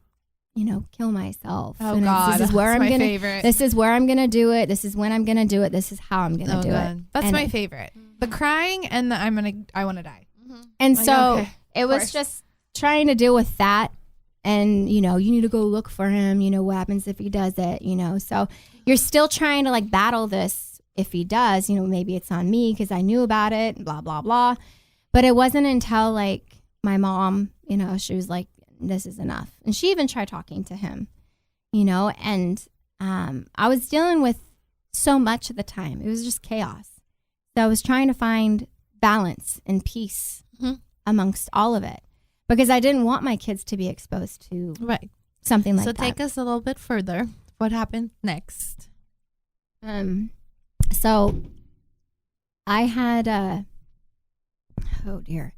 Speaker 2: kill myself.
Speaker 4: Oh
Speaker 2: and
Speaker 4: God,
Speaker 2: this is where
Speaker 4: that's
Speaker 2: I'm
Speaker 4: my
Speaker 2: gonna.
Speaker 4: favorite.
Speaker 2: This is where I'm gonna do it. This is when I'm gonna do it. This is how I'm gonna do it.
Speaker 4: That's
Speaker 2: and
Speaker 4: my favorite. The crying and the I want to die.
Speaker 2: And
Speaker 4: Like,
Speaker 2: so
Speaker 4: okay,
Speaker 2: it was
Speaker 4: course.
Speaker 2: just trying to deal with that. And you need to go look for him. What happens if he does it? So you're still trying to like battle this. If he does, maybe it's on me because I knew about it. Blah blah blah. But it wasn't until like my mom, she was like, "This is enough," and she even tried talking to him. And I was dealing with so much at the time. It was just chaos. So I was trying to find balance and peace amongst all of it because I didn't want my kids to be exposed to something like that.
Speaker 1: So take us a little bit further. What happened next?
Speaker 2: So I had, oh dear.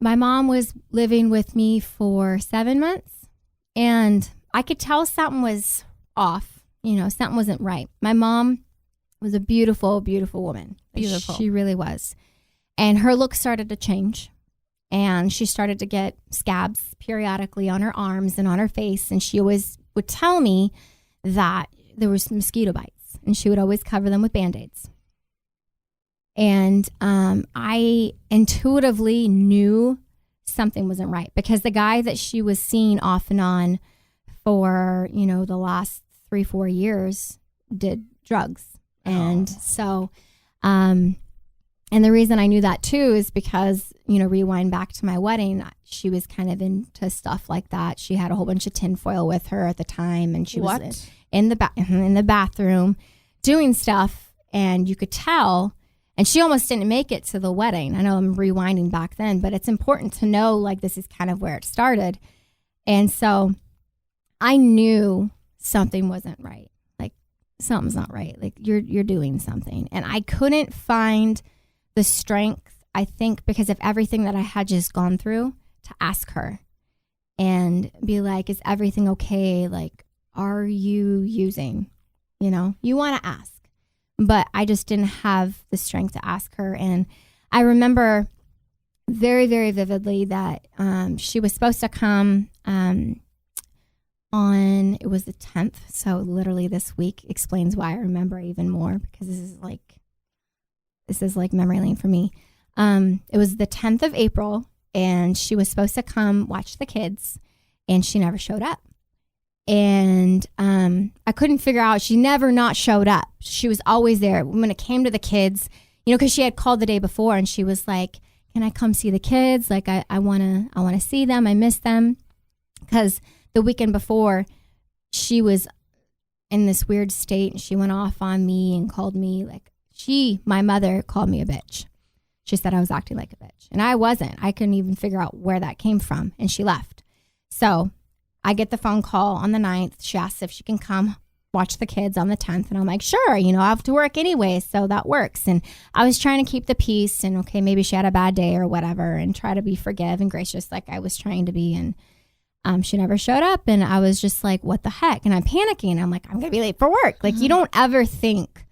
Speaker 2: My mom was living with me for 7 months and I could tell something was off, something wasn't right. My mom was a beautiful, beautiful woman.
Speaker 1: Beautiful.
Speaker 2: She really was. And her look started to change. and she started to get scabs periodically on her arms and on her face. And she always would tell me that there was mosquito bites, and she would always cover them with Band-Aids. And I intuitively knew something wasn't right, because the guy that she was seeing off and on for, the last 3-4 years did drugs. And so, and the reason I knew that too is because, rewind back to my wedding, she was kind of into stuff like that. She had a whole bunch of tinfoil with her at the time, and she was in the bathroom doing stuff, and you could tell. And she almost didn't make it to the wedding. I know I'm rewinding back then, but it's important to know, like, this is kind of where it started. And so I knew something wasn't right. Like, something's not right. Like, you're doing something. And I couldn't find the strength, I think, because of everything that I had just gone through, to ask her and be like, is everything okay? Like, are you using? You want to ask. But I just didn't have the strength to ask her. And I remember very, very vividly that she was supposed to come it was the 10th. So literally this week explains why I remember even more, because this is like memory lane for me. It was the 10th of April, and she was supposed to come watch the kids, and she never showed up. And I couldn't figure out, she never not showed up. She was always there. When it came to the kids, because she had called the day before, and she was like, can I come see the kids? Like, I want to see them. I miss them. Because the weekend before, she was in this weird state, and she went off on me and called me, like, my mother called me a bitch. She said I was acting like a bitch. And I wasn't. I couldn't even figure out where that came from. And she left. So I get the phone call on the 9th. She asks if she can come watch the kids on the 10th. And I'm like, sure, I have to work anyway, so that works. And I was trying to keep the peace, and okay, maybe she had a bad day or whatever, and try to be forgive and gracious like I was trying to be. And she never showed up, and I was just like, what the heck? And I'm panicking. I'm like, I'm going to be late for work. Like, you don't ever think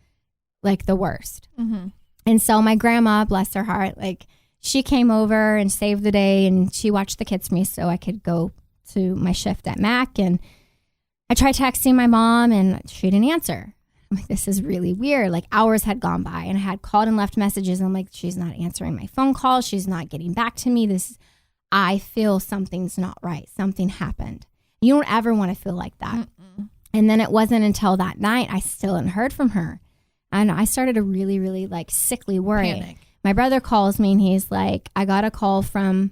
Speaker 2: like the worst. Mm-hmm. And so my grandma, bless her heart, like, she came over and saved the day, and she watched the kids for me so I could go to my shift at Mac. And I tried texting my mom, and she didn't answer. I'm like, this is really weird. Like, hours had gone by, and I had called and left messages. And I'm like, she's not answering my phone call. She's not getting back to me. I feel something's not right. Something happened. You don't ever want to feel like that. Mm-mm. And then it wasn't until that night I still hadn't heard from her. And I started to really, really like sickly worry.
Speaker 4: Panic.
Speaker 2: My brother calls me, and he's like, I got a call from,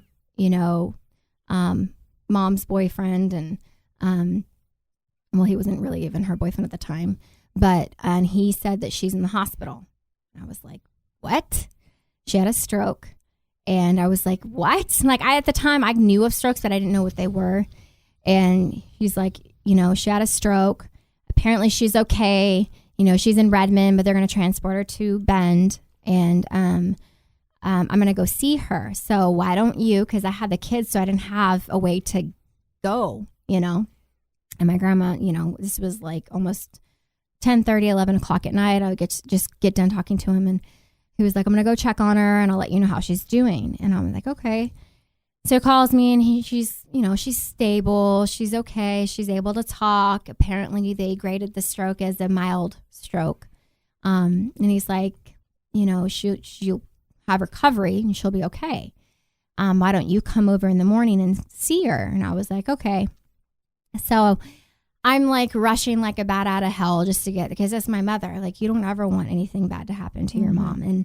Speaker 2: mom's boyfriend. And, well, he wasn't really even her boyfriend at the time, and he said that she's in the hospital. And I was like, what? She had a stroke. And I was like, what? Like, at the time I knew of strokes, but I didn't know what they were. And he's like, she had a stroke. Apparently she's okay. She's in Redmond, but they're going to transport her to Bend. And I'm going to go see her. So why don't you, because I had the kids, so I didn't have a way to go, And my grandma, this was like almost 10:30, 11 o'clock at night. I would just get done talking to him, and he was like, I'm going to go check on her, and I'll let you know how she's doing. And I'm like, okay. So he calls me, and she's stable. She's okay. She's able to talk. Apparently they graded the stroke as a mild stroke. And he's like, she'll have recovery and she'll be okay. Why don't you come over in the morning and see her? And I was like, okay. So I'm like rushing like a bat out of hell just to get, because that's my mother. Like, you don't ever want anything bad to happen to your mom. And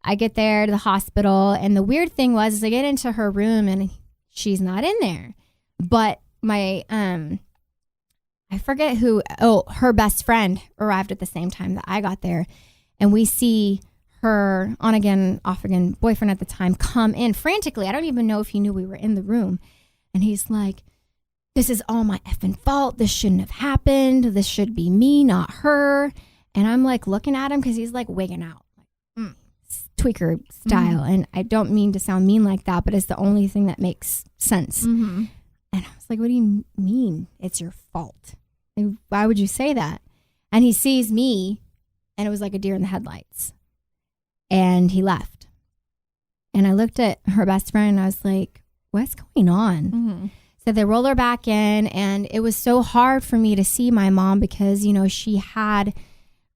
Speaker 2: I get there to the hospital, and the weird thing was I get into her room, and she's not in there. But my, I forget her best friend arrived at the same time that I got there. And we see her on again, off again boyfriend at the time come in frantically. I don't even know if he knew we were in the room. And he's like, this is all my effing fault. This shouldn't have happened. This should be me, not her. And I'm like looking at him because he's like wigging out, like, tweaker style. And I don't mean to sound mean like that, but it's the only thing that makes sense. And I was like, what do you mean it's your fault? Like, why would you say that? And he sees me, and it was like a deer in the headlights. And he left. And I looked at her best friend and I was like, what's going on?
Speaker 4: Mm-hmm.
Speaker 2: So they rolled her back in, and it was so hard for me to see my mom because, you know, she had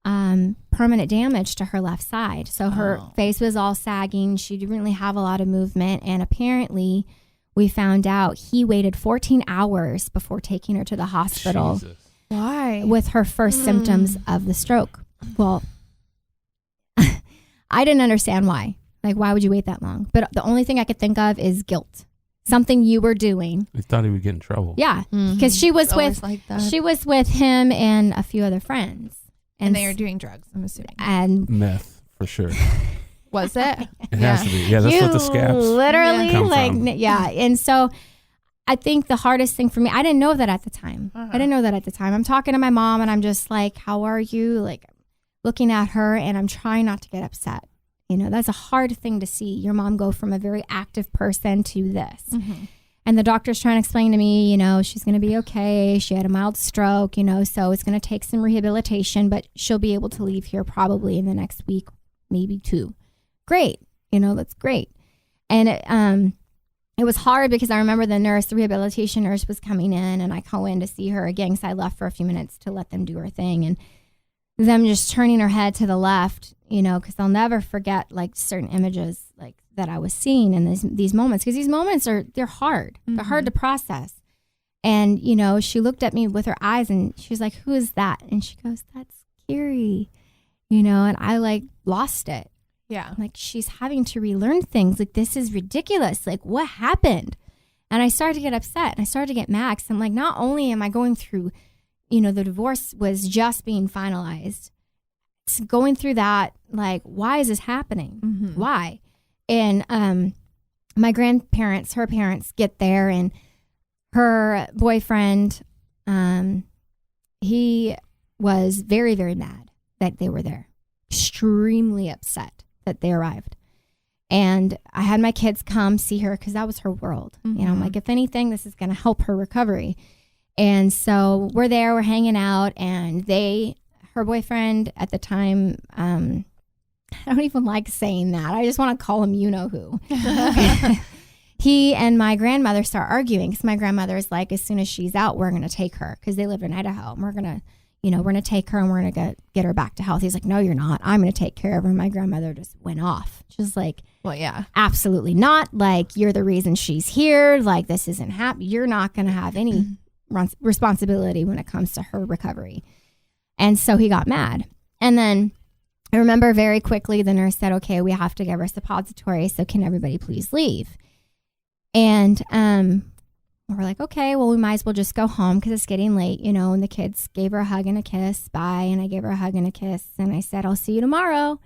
Speaker 2: permanent damage to her left side. So her face was all sagging. She didn't really have a lot of movement. And apparently we found out he waited 14 hours before taking her to the hospital.
Speaker 3: Jesus.
Speaker 4: Why?
Speaker 2: With her first symptoms of the stroke. Well, I didn't understand why. Like, why would you wait that long? But the only thing I could think of is guilt. Something you were doing.
Speaker 3: We thought he would get in trouble.
Speaker 2: Yeah, because she was
Speaker 1: Always
Speaker 2: with
Speaker 1: like that.
Speaker 2: she was with him and a few other friends,
Speaker 4: And they are doing drugs, I'm assuming.
Speaker 2: and
Speaker 3: Meth, for sure.
Speaker 4: Was it?
Speaker 3: It has to be. Yeah, that's what the scabs
Speaker 2: literally
Speaker 3: come
Speaker 2: like
Speaker 3: from.
Speaker 2: yeah. And so I think the hardest thing for me, I didn't know that at the time.
Speaker 4: Uh-huh.
Speaker 2: I didn't know that at the time. I'm talking to my mom and I'm just like, how are you? Like looking at her, and I'm trying not to get upset. You know, that's a hard thing to see your mom go from a very active person to this.
Speaker 4: Mm-hmm.
Speaker 2: And the doctor's trying to explain to me, you know, she's going to be okay. She had a mild stroke, you know, so it's going to take some rehabilitation, but she'll be able to leave here probably in the next week, maybe 2. Great. You know, that's great. And it was hard because I remember the rehabilitation nurse was coming in, and I go in to see her again because I left for a few minutes to let them do her thing. And them just turning her head to the left, you know, because I'll never forget like certain images like that I was seeing in these moments, because these moments they're hard. Mm-hmm. They're hard to process. And, you know, she looked at me with her eyes and she was like, who is that? And she goes, that's Kyrie, you know, and I like lost it.
Speaker 4: Yeah.
Speaker 2: Like she's having to relearn things. Like, this is ridiculous. Like, what happened? And I started to get upset and I started to get mad. 'Cause I'm like, not only am I going through, you know, the divorce was just being finalized. It's going through that, like, why is this happening?
Speaker 4: Mm-hmm.
Speaker 2: Why? And my grandparents, her parents get there, and her boyfriend, he was very, very mad that they were there. Extremely upset that they arrived. And I had my kids come see her because that was her world.
Speaker 4: Mm-hmm.
Speaker 2: You know, I'm like, if anything, this is going to help her recovery. And so we're there, we're hanging out, and her boyfriend at the time, I don't even like saying that. I just want to call him you-know-who. He and my grandmother start arguing because my grandmother is like, as soon as she's out, we're going to take her, because they live in Idaho. And we're going to, you know, we're going to take her and we're going to get her back to health. He's like, no, you're not. I'm going to take care of her. My grandmother just went off. She's like,
Speaker 4: well, yeah,
Speaker 2: absolutely not. Like, you're the reason she's here. Like, this isn't happening. You're not going to have any responsibility when it comes to her recovery. And so he got mad. And then I remember very quickly the nurse said, okay, we have to give her a suppository, so can everybody please leave? And we're like, okay, well, we might as well just go home because it's getting late, you know. And the kids gave her a hug and a kiss, bye. And I gave her a hug and a kiss, and I said, I'll see you tomorrow.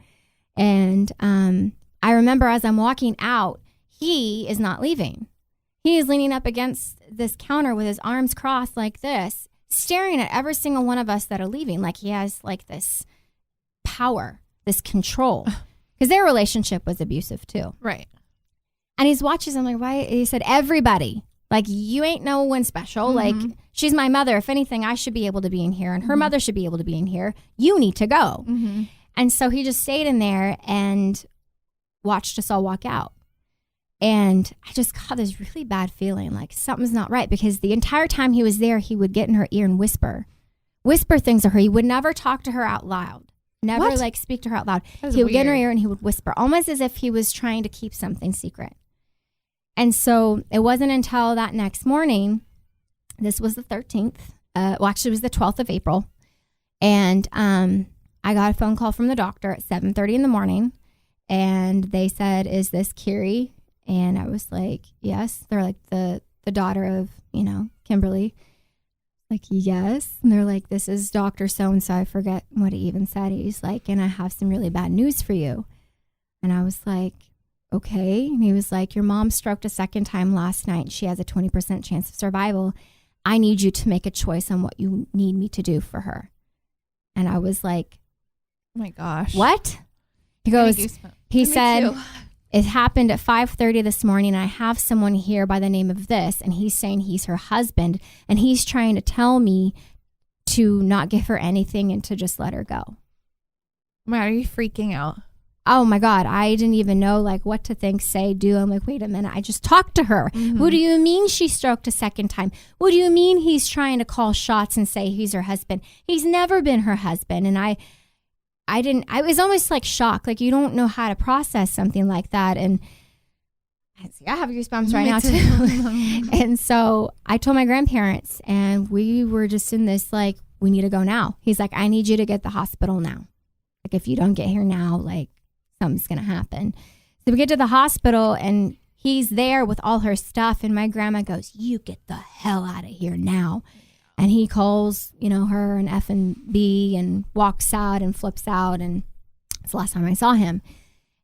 Speaker 2: And I remember as I'm walking out, he is not leaving. He is leaning up against this counter with his arms crossed like this, staring at every single one of us that are leaving. Like, he has like this power, this control, because their relationship was abusive too.
Speaker 4: right.
Speaker 2: And he's watching. I'm like, why? He said, everybody, like, you ain't no one special. Like, she's my mother. If anything, I should be able to be in here, and her mother should be able to be in here. You need to go.
Speaker 4: Mm-hmm.
Speaker 2: And so he just stayed in there and watched us all walk out. And I just got this really bad feeling, like something's not right, because the entire time he was there, he would get in her ear and whisper things to her. He would never talk to her out loud. Never
Speaker 4: What?
Speaker 2: like speak to her out loud.
Speaker 4: That is
Speaker 2: He would get in her
Speaker 4: weird.
Speaker 2: ear and he would whisper, almost as if he was trying to keep something secret. And so it wasn't until that next morning, this was the 13th, well, actually it was the 12th of April. And I got a phone call from the doctor at 7:30 in the morning. And they said, is this Kyrie? And I was like, yes. They're like, the daughter of, you know, Kimberly. Like, yes. And they're like, this is Dr. So-and-so. I forget what he even said. He's like, and I have some really bad news for you. And I was like, okay. And he was like, your mom stroked a second time last night. She has a 20% chance of survival. I need you to make a choice on what you need me to do for her. And I was like,
Speaker 4: Oh my gosh.
Speaker 2: what? He goes,
Speaker 4: Goosebumps.
Speaker 2: he
Speaker 1: Me
Speaker 2: said,
Speaker 1: too.
Speaker 2: it happened at 5:30 this morning. I have someone here by the name of this, and he's saying he's her husband, and he's trying to tell me to not give her anything and to just let her go.
Speaker 4: Why are you freaking out?
Speaker 2: oh my God, I didn't even know like what to think, say, do. I'm like, wait a minute, I just talked to her. What do you mean she stroked a second time? What do you mean he's trying to call shots and say he's her husband? He's never been her husband. And I was almost like shocked. Like, you don't know how to process something like that. And I have goosebumps right now too. And so I told my grandparents, and we were just in this, like, we need to go now. He's like, I need you to get to the hospital now. Like, if you don't get here now, like, something's going to happen. So we get to the hospital, and he's there with all her stuff. And my grandma goes, you get the hell out of here now. And he calls, her an F and B and walks out and flips out. And it's the last time I saw him.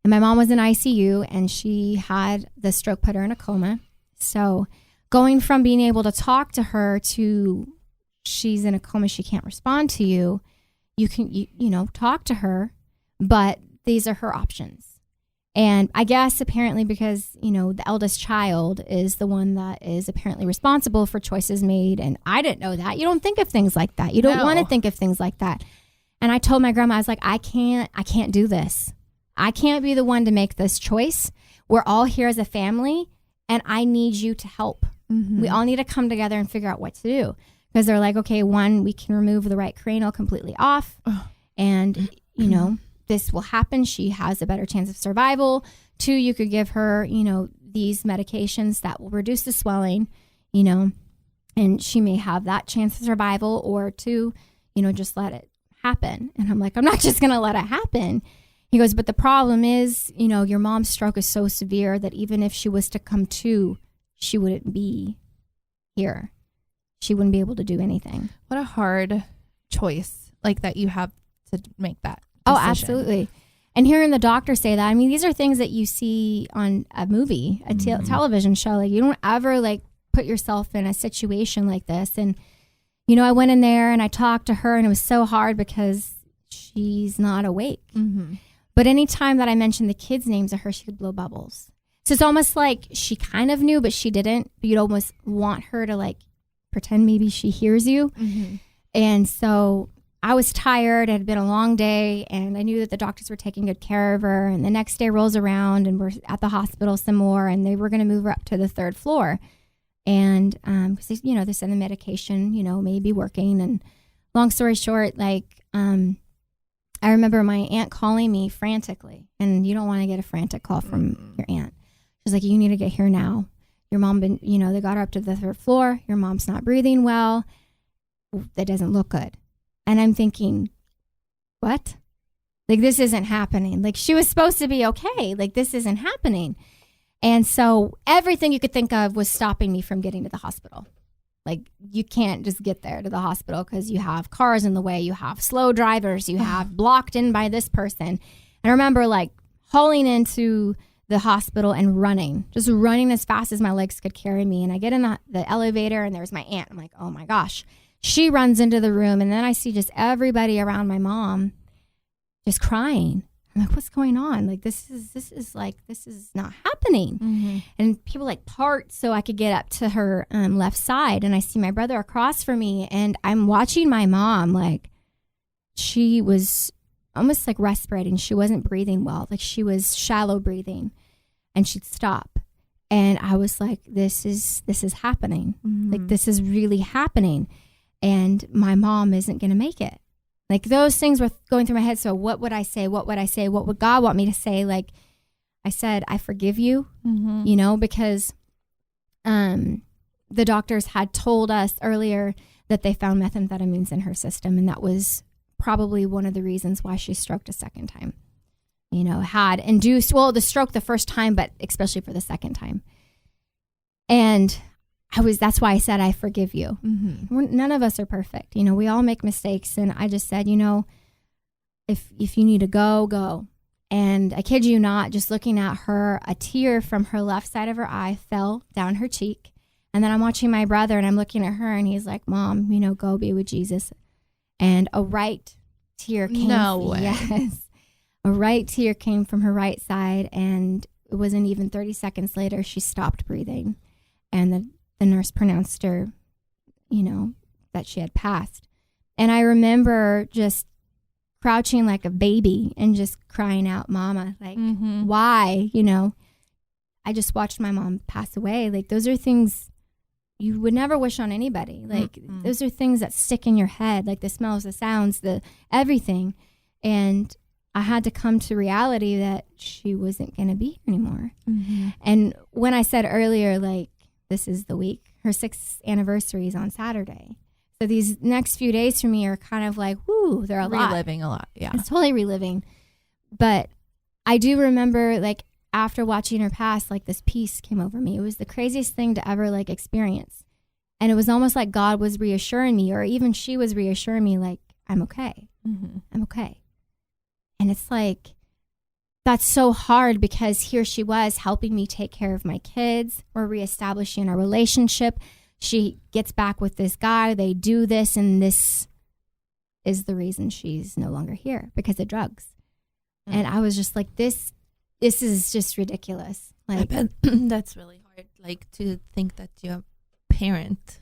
Speaker 2: And my mom was in ICU, and she had the stroke put her in a coma. So going from being able to talk to her to she's in a coma, she can't respond to you. You can, talk to her, but these are her options. And I guess apparently because, the eldest child is the one that is apparently responsible for choices made. And I didn't know that. You don't think of things like that. You don't want to think of things like that. And I told my grandma, I was like, I can't do this. I can't be the one to make this choice. We're all here as a family, and I need you to help. We all need to come together and figure out what to do. Because they're like, okay, one, we can remove the right cranial completely off. And, this will happen. She has a better chance of survival. 2, you could give her, these medications that will reduce the swelling, and she may have that chance of survival. Or 2, just let it happen. And I'm like, I'm not just going to let it happen. He goes, but the problem is, your mom's stroke is so severe that even if she was to come to, she wouldn't be here. She wouldn't be able to do anything.
Speaker 4: What a hard choice like that you have to make that decision.
Speaker 2: Oh, absolutely. And hearing the doctor say that, I mean, these are things that you see on a movie, a television show. Like, you don't ever like put yourself in a situation like this. And, I went in there and I talked to her, and it was so hard because she's not awake. But anytime that I mentioned the kids' names to her, she would blow bubbles. So it's almost like she kind of knew, but she didn't. But you'd almost want her to like pretend maybe she hears you. And so I was tired. It had been a long day, and I knew that the doctors were taking good care of her. And the next day rolls around, and we're at the hospital some more, and they were going to move her up to the 3rd floor. And, cause they said the medication, may be working. And long story short, like, I remember my aunt calling me frantically, and you don't want to get a frantic call from your aunt. She's like, you need to get here now. Your mom they got her up to the 3rd floor. Your mom's not breathing well. That doesn't look good. And I'm thinking, what? Like, this isn't happening. Like, she was supposed to be okay. Like, this isn't happening. And so everything you could think of was stopping me from getting to the hospital. Like, you can't just get there to the hospital because you have cars in the way. You have slow drivers. You have blocked in by this person. And I remember like hauling into the hospital and just running as fast as my legs could carry me. And I get in the elevator, and there's my aunt. I'm like, oh my gosh. She runs into the room, and then I see just everybody around my mom just crying. I'm like, what's going on? Like, this is not happening. And people like part so I could get up to her left side. And I see my brother across from me, and I'm watching my mom. Like, she was almost like respirating. She wasn't breathing well. Like, she was shallow breathing, and she'd stop. And I was like, this is happening. Like, this is really happening. And my mom isn't going to make it. Like, those things were going through my head. So what would I say? What would I say? What would God want me to say? Like, I said, I forgive you, because the doctors had told us earlier that they found methamphetamines in her system. And that was probably one of the reasons why she stroked a second time. Had induced, the stroke the first time, but especially for the second time. And that's why I said, I forgive you. None of us are perfect. We all make mistakes. And I just said, if you need to go, go. And I kid you not, just looking at her, a tear from her left side of her eye fell down her cheek. And then I'm watching my brother, and I'm looking at her, and he's like, Mom, go be with Jesus. And a right tear came.
Speaker 4: No way.
Speaker 2: Yes. A right tear came from her right side. And it wasn't even 30 seconds later, she stopped breathing. And the nurse pronounced her, that she had passed. And I remember just crouching like a baby and just crying out, "Mama, like, why?" I just watched my mom pass away. Like, those are things you would never wish on anybody. Like, those are things that stick in your head, like the smells, the sounds, the everything. And I had to come to reality that she wasn't going to be here anymore. And when I said earlier, like, this is the week, her 6th anniversary is on Saturday. So these next few days for me are kind of like, whoo, they're
Speaker 4: reliving a lot. Yeah.
Speaker 2: It's totally reliving. But I do remember, like, after watching her pass, like, this peace came over me. It was the craziest thing to ever, like, experience. And it was almost like God was reassuring me, or even she was reassuring me, like, I'm okay. I'm okay. And it's like, that's so hard, because here she was helping me take care of my kids. We're reestablishing our relationship. She gets back with this guy. They do this, and this is the reason she's no longer here, because of drugs. And I was just like, this is just ridiculous. Like,
Speaker 1: I bet that's really hard, like, to think that your parent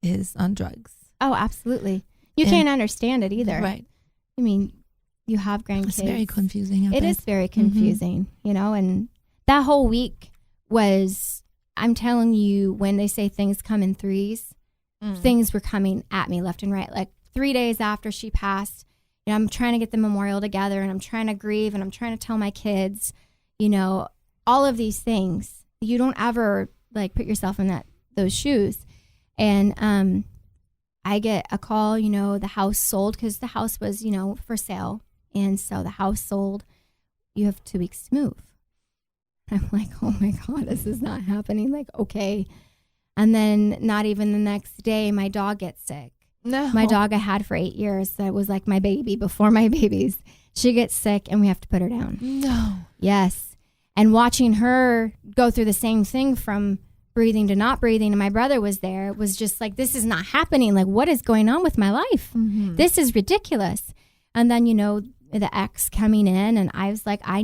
Speaker 1: is on drugs.
Speaker 2: Oh, absolutely. You can't understand it either.
Speaker 1: Right.
Speaker 2: I mean, you have grandkids.
Speaker 1: It's very confusing.
Speaker 2: It is very confusing, and that whole week was, I'm telling you, when they say things come in threes, things were coming at me left and right. Like, 3 days after she passed, I'm trying to get the memorial together, and I'm trying to grieve, and I'm trying to tell my kids, all of these things. You don't ever, like, put yourself in those shoes. And I get a call, the house sold, because the house was, for sale. And so the house sold. You have 2 weeks to move. I'm like, oh my God, this is not happening. Like, okay. And then not even the next day, my dog gets sick.
Speaker 4: No.
Speaker 2: My dog I had for 8 years, that was like my baby before my babies. She gets sick, and we have to put her down.
Speaker 4: No.
Speaker 2: Yes. And watching her go through the same thing from breathing to not breathing, and my brother was there, it was just like, this is not happening. Like, what is going on with my life? This is ridiculous. And then, the ex coming in, and I was like, I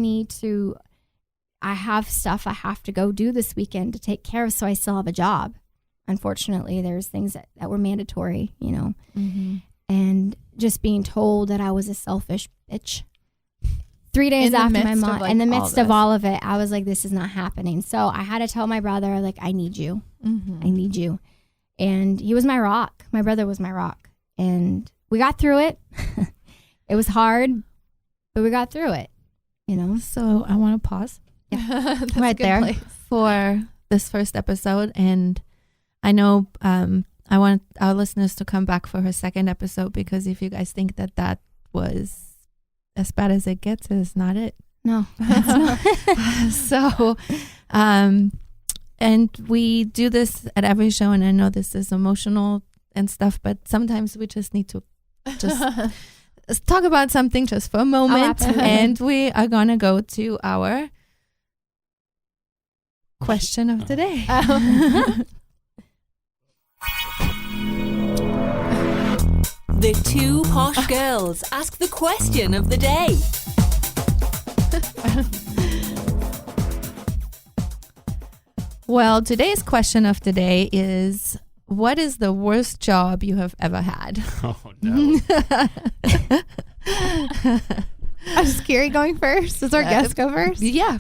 Speaker 2: have stuff I have to go do this weekend to take care of, so I still have a job. Unfortunately, there's things that were mandatory, and just being told that I was a selfish bitch. 3 days after my mom, in the midst of all of it, I was like, this is not happening. So I had to tell my brother, like, I need you. I need you. And he was my rock. My brother was my rock. And we got through it. It was hard, but we got through it,
Speaker 1: So I want to pause
Speaker 2: right there
Speaker 4: place.
Speaker 1: for this first episode. And I know I want our listeners to come back for her second episode, because if you guys think that was as bad as it gets, it's not it.
Speaker 2: No, it's not.
Speaker 1: So, and we do this at every show, and I know this is emotional and stuff, but sometimes we just need to just talk about something just for a moment. And we are going to go to our question of the day.
Speaker 5: The two posh girls ask the question of the day.
Speaker 1: Well, today's question of the day is, what is the worst job you have ever had?
Speaker 3: Oh, no.
Speaker 4: Is Kyrie going first? Does our guest go first?
Speaker 1: Yeah.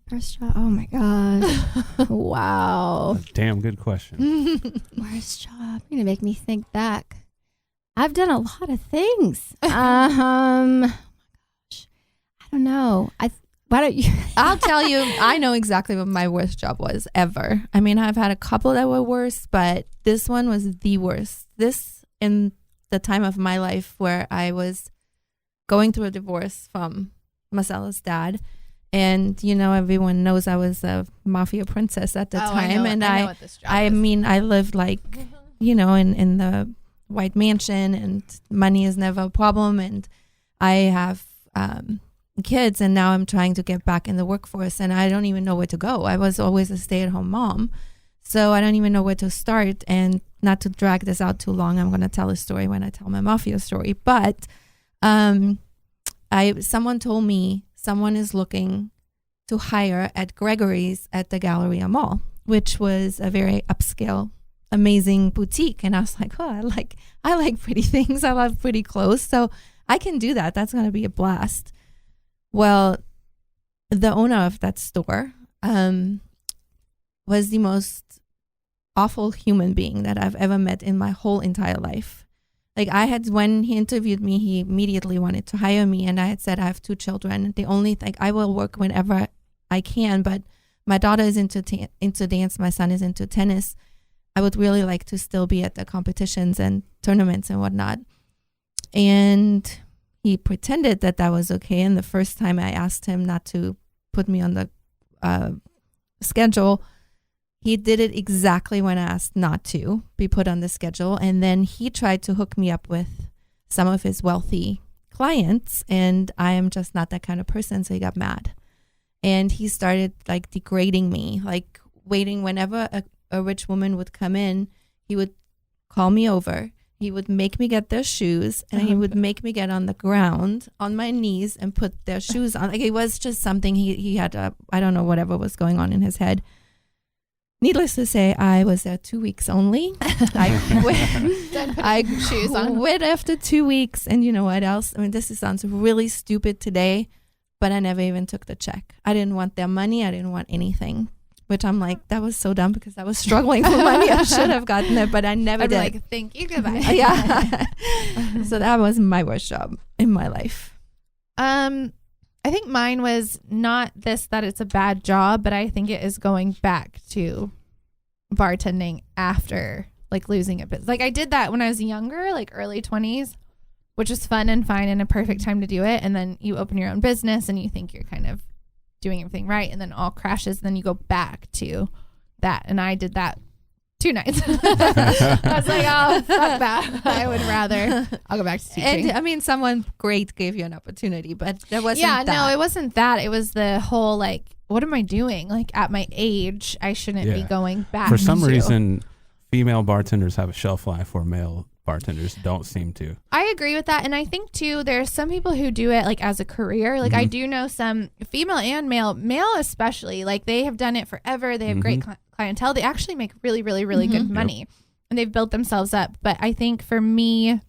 Speaker 2: First job. Oh my God. Wow.
Speaker 3: Damn good question.
Speaker 2: Worst job. You're gonna make me think back. I've done a lot of things. Oh my gosh. I don't know. Why don't you?
Speaker 1: I'll tell you, I know exactly what my worst job was ever. I mean, I've had a couple that were worse, but this one was the worst. This in the time of my life where I was going through a divorce from Marcella's dad. And, everyone knows I was a mafia princess at the time. And
Speaker 4: I know what this job
Speaker 1: I
Speaker 4: is.
Speaker 1: mean, I lived like, in the white mansion, and money is never a problem. And I have kids, and now I'm trying to get back in the workforce, and I don't even know where to go. I was always a stay-at-home mom, so I don't even know where to start. And not to drag this out too long, I'm going to tell a story when I tell my mafia story. But someone told me someone is looking to hire at Gregory's at the Galleria Mall, which was a very upscale, amazing boutique. And I was like, oh, I like pretty things. I love pretty clothes. So I can do that. That's going to be a blast. Well, the owner of that store was the most awful human being that I've ever met in my whole entire life. Like when he interviewed me, he immediately wanted to hire me, and I had said I have 2 children. The only thing, I will work whenever I can, but my daughter is into dance, my son is into tennis. I would really like to still be at the competitions and tournaments and whatnot. And he pretended that was okay. And the first time I asked him not to put me on the schedule, he did it exactly when I asked not to be put on the schedule. And then he tried to hook me up with some of his wealthy clients. And I am just not that kind of person. So he got mad. And he started like degrading me, like waiting whenever a rich woman would come in, he would call me over. He would make me get their shoes, and he would make me get on the ground on my knees and put their shoes on. Like, it was just something he had, I don't know, whatever was going on in his head. Needless to say, I was there 2 weeks only. I quit after 2 weeks. And you know what else? I mean, this sounds really stupid today, but I never even took the check. I didn't want their money. I didn't want anything. Which I'm like, that was so dumb because I was struggling for money. I should have gotten it, but I never did.
Speaker 4: Like, thank you, goodbye.
Speaker 1: Yeah. So that was my worst job in my life.
Speaker 4: I think mine was not that it's a bad job, but I think it is going back to bartending after like losing a business. Like I did that when I was younger, like early 20s, which was fun and fine and a perfect time to do it. And then you open your own business and you think you're kind of doing everything right, and then all crashes, and then you go back to that. And I did that 2 nights. I was like, oh, fuck that. I'll go back to teaching.
Speaker 1: And I mean, someone great gave you an opportunity, but there wasn't that.
Speaker 4: No, it wasn't that. It was the whole like, what am I doing? Like at my age, I shouldn't be going back.
Speaker 3: For some reason, female bartenders have a shelf life where male bartenders don't seem to.
Speaker 4: I agree with that. And I think too, there's some people who do it like as a career. Like I do know some female and male especially, like they have done it forever. They have great clientele. They actually make really, really, really good money, and they've built themselves up. But I think for me,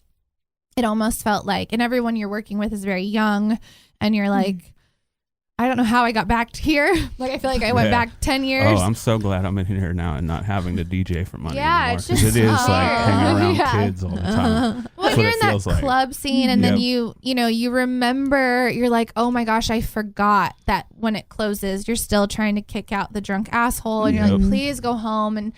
Speaker 4: it almost felt like, and everyone you're working with is very young, and you're like, I don't know how I got back here. Like, I feel like I went back 10 years.
Speaker 3: Oh, I'm so glad I'm in here now and not having to DJ for money anymore.
Speaker 4: It's just
Speaker 3: it is like hanging around kids all the time.
Speaker 4: Well, you're in that club scene, and then you remember, you're like, oh my gosh, I forgot that when it closes, you're still trying to kick out the drunk asshole, and you're like, please go home. And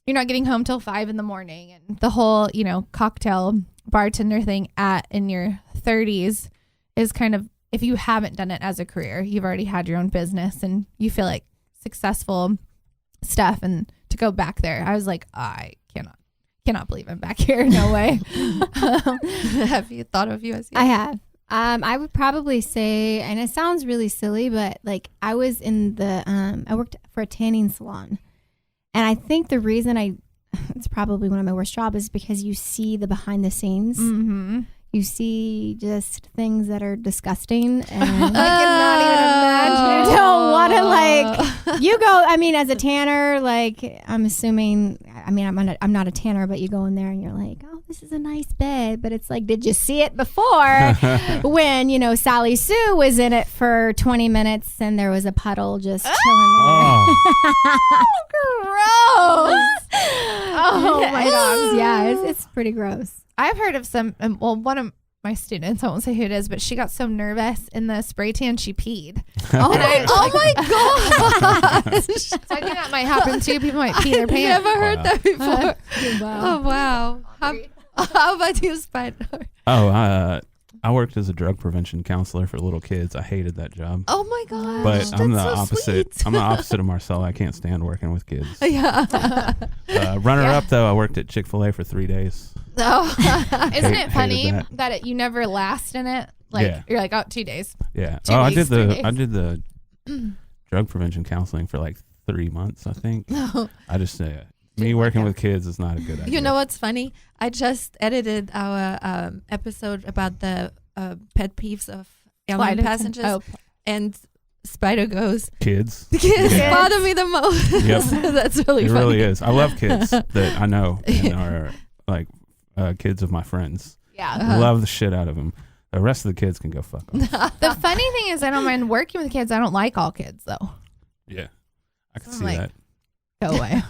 Speaker 4: you're not getting home till 5 a.m. and the whole, cocktail bartender thing in your 30s is kind of, if you haven't done it as a career, you've already had your own business and you feel like successful stuff, and to go back there, I was like, I cannot believe I'm back here. No way.
Speaker 1: Have you thought of you as
Speaker 2: I have. I would probably say, and it sounds really silly, but like I was in I worked for a tanning salon, and I think the reason it's probably one of my worst jobs is because you see the behind the scenes. You see just things that are disgusting, and I cannot even imagine. You don't want to you go. I mean, as a tanner, like I'm assuming. I mean, I'm not a tanner, but you go in there and you're like, oh, this is a nice bed, but it's like, did you see it before? When Sally Sue was in it for 20 minutes and there was a puddle just chilling there.
Speaker 4: Gross.
Speaker 2: Oh my gosh. Yeah, it's pretty gross.
Speaker 4: I've heard of some, one of my students, I won't say who it is, but she got so nervous in the spray tan, she peed.
Speaker 1: Oh my gosh.
Speaker 4: So I think that might happen too. People might pee their pants.
Speaker 1: Never heard that before. Oh, wow. How about you, Spider?
Speaker 3: Oh, I worked as a drug prevention counselor for little kids. I hated that job.
Speaker 1: Oh my gosh.
Speaker 3: But I'm the opposite.
Speaker 1: Sweet.
Speaker 3: I'm the opposite of Marcella. I can't stand working with kids.
Speaker 1: Yeah.
Speaker 3: Runner up though, I worked at Chick-fil-A for 3 days.
Speaker 4: Oh. Isn't it funny that you never last in it? Like you're like, 2 days.
Speaker 3: Yeah.
Speaker 4: 2 weeks,
Speaker 3: I did the drug prevention counseling for like 3 months, I think. I just say me working with kids is not a good idea.
Speaker 1: You know what's funny? I just edited our episode about the pet peeves of airline passengers, and Spider goes,
Speaker 3: kids.
Speaker 1: The kids bother me the most.
Speaker 3: Yep.
Speaker 1: That's really funny.
Speaker 3: It really is. I love kids that I know and are like kids of my friends.
Speaker 4: Yeah.
Speaker 3: I love the shit out of them. The rest of the kids can go fuck off.
Speaker 4: The funny thing is, I don't mind working with kids. I don't like all kids, though.
Speaker 3: Yeah, I can
Speaker 4: I'm
Speaker 3: see
Speaker 4: like,
Speaker 3: that.
Speaker 4: Go away.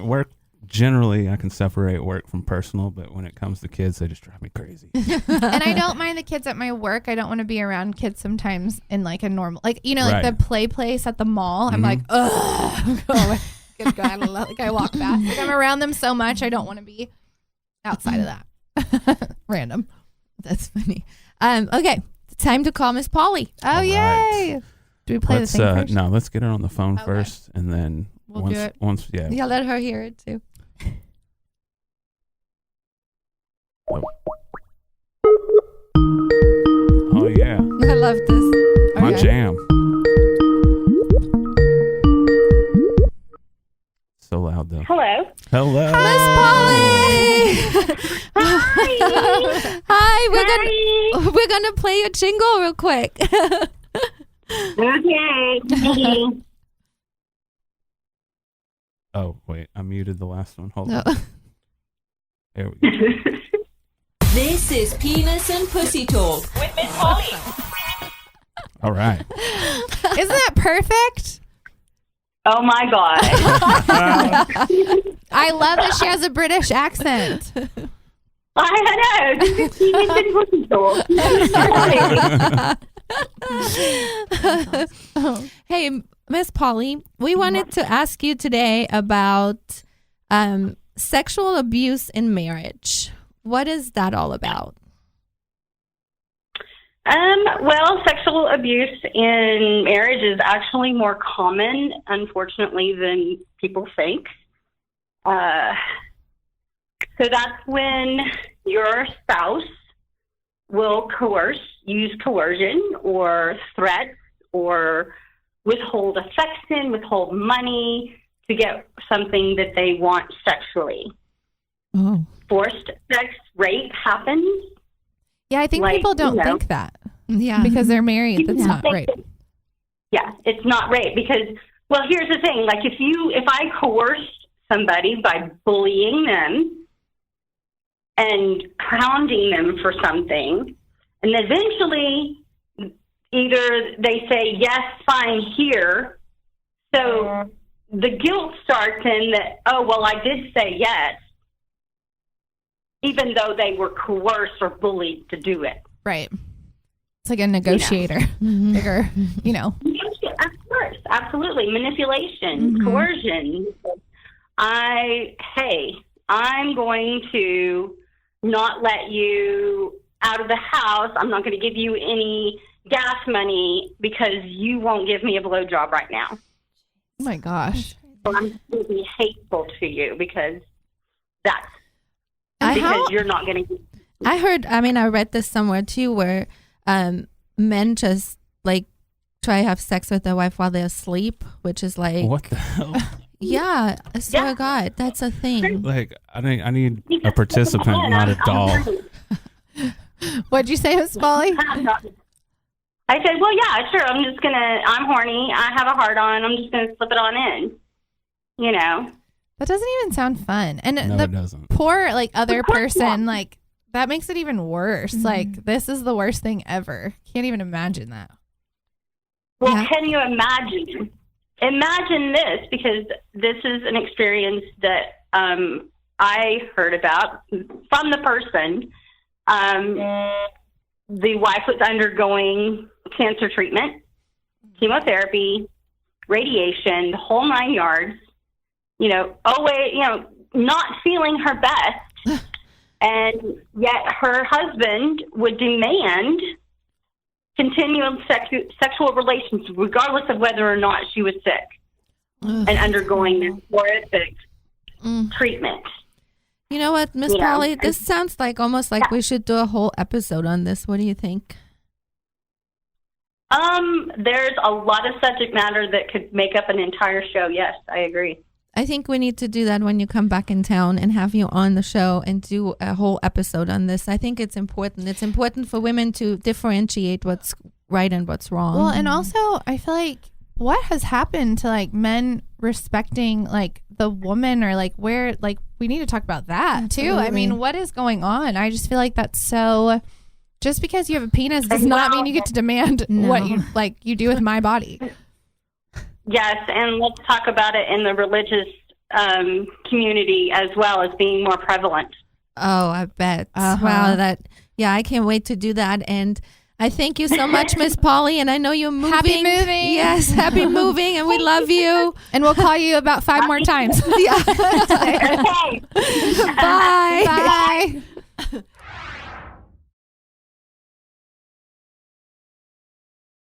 Speaker 3: Work. Generally, I can separate work from personal, but when it comes to kids, they just drive me crazy.
Speaker 4: And I don't mind the kids at my work. I don't want to be around kids sometimes in like a normal, like, like
Speaker 3: Right.
Speaker 4: the play place at the mall. I'm like, ugh, go away. Good God, like I walk past. Like I'm around them so much, I don't want to be outside of that. Random.
Speaker 1: That's funny. Okay, time to call Miss Polly.
Speaker 4: Oh,
Speaker 3: All
Speaker 4: yay.
Speaker 3: right.
Speaker 4: Do we play
Speaker 3: Let's
Speaker 4: the thing first?
Speaker 3: no, let's get her on the phone
Speaker 4: Okay.
Speaker 3: first, and then
Speaker 4: We'll do it.
Speaker 3: once yeah.
Speaker 1: Yeah, let her hear it too.
Speaker 3: Oh yeah,
Speaker 1: I love this.
Speaker 3: my
Speaker 4: Okay.
Speaker 3: jam. So loud though.
Speaker 6: Hello.
Speaker 3: Hello,
Speaker 1: Miss Polly.
Speaker 6: Hi.
Speaker 1: Hi,
Speaker 6: Hi.
Speaker 1: we're gonna play your jingle real quick.
Speaker 6: Okay.
Speaker 3: Oh wait, I muted the last one. Hold
Speaker 1: No.
Speaker 3: on. There we go.
Speaker 5: This is Penis and Pussy Talk. With Miss Polly.
Speaker 3: All right.
Speaker 4: Isn't that perfect?
Speaker 6: Oh my God.
Speaker 4: I love that she has a British accent.
Speaker 6: I know. This is Penis and Pussy Talk.
Speaker 1: Hey, Miss Polly, we wanted to ask you today about sexual abuse in marriage. What is that all about?
Speaker 6: Well, sexual abuse in marriage is actually more common, unfortunately, than people think. So that's when your spouse will use coercion or threats or withhold affection, withhold money to get something that they want sexually.
Speaker 1: Oh.
Speaker 6: Forced sex, rape happens.
Speaker 4: Yeah, I think
Speaker 6: Like,
Speaker 4: people don't
Speaker 6: you know.
Speaker 4: think that
Speaker 1: Yeah.
Speaker 4: because they're married. That's not right.
Speaker 6: Yeah, it's not rape because, well, here's the thing. Like if I coerced somebody by bullying them and hounding them for something, and eventually either they say, yes, fine, here. So the guilt starts in that, oh, well, I did say yes, even though they were coerced or bullied to do it.
Speaker 4: Right. It's like a negotiator. Bigger, you know.
Speaker 6: Of course, absolutely. Manipulation, coercion. I'm going to not let you out of the house. I'm not going to give you any gas money because you won't give me a blowjob right now.
Speaker 4: Oh my gosh.
Speaker 6: So I'm going to be hateful to you because that's
Speaker 1: How-
Speaker 6: because you're not going to.
Speaker 1: I read this somewhere too where men just like try to have sex with their wife while they're asleep, which is like,
Speaker 3: What the hell?
Speaker 1: yeah, I swear to God, that's a thing.
Speaker 3: Like I need a participant, not a doll.
Speaker 4: What'd you say, Miss Polly?
Speaker 6: I said, well, yeah, sure. I'm horny. I have a heart on. I'm just going to slip it on in. You know?
Speaker 4: That doesn't even sound fun. And
Speaker 3: No,
Speaker 4: the
Speaker 3: it doesn't.
Speaker 4: poor like other
Speaker 6: Of course
Speaker 4: person,
Speaker 6: not.
Speaker 4: like that makes it even worse. Like this is the worst thing ever. Can't even imagine that.
Speaker 6: Well,
Speaker 1: Yeah.
Speaker 6: can you imagine? Imagine this, because this is an experience that I heard about from the person. The wife was undergoing cancer treatment, chemotherapy, radiation, the whole 9 yards. Not feeling her best, and yet her husband would demand continual sexual relations, regardless of whether or not she was sick and undergoing this horrific treatment.
Speaker 1: You know what, Miss
Speaker 6: Yeah.
Speaker 1: Polly? This sounds like almost like we should do a whole episode on this. What do you think?
Speaker 6: There's a lot of subject matter that could make up an entire show. Yes, I agree.
Speaker 1: I think we need to do that when you come back in town and have you on the show and do a whole episode on this. I think it's important. It's important for women to differentiate what's right and what's wrong.
Speaker 4: Well, and also I feel like what has happened to like men respecting like the woman, or like where, like we need to talk about that too. I mean,
Speaker 1: Absolutely.
Speaker 4: what is going on? I just feel like that's so just because you have a penis does not mean you get to demand what you do with my body.
Speaker 6: Yes, and let's talk about it in the religious community as well as being more prevalent.
Speaker 1: Oh, I bet. Wow, I can't wait to do that. And I thank you so much, Miss Polly. And I know you're moving.
Speaker 4: Happy moving.
Speaker 1: Yes, happy moving. And we love you.
Speaker 4: And we'll call you about 5 more times.
Speaker 6: Okay.
Speaker 1: Bye.
Speaker 4: Bye.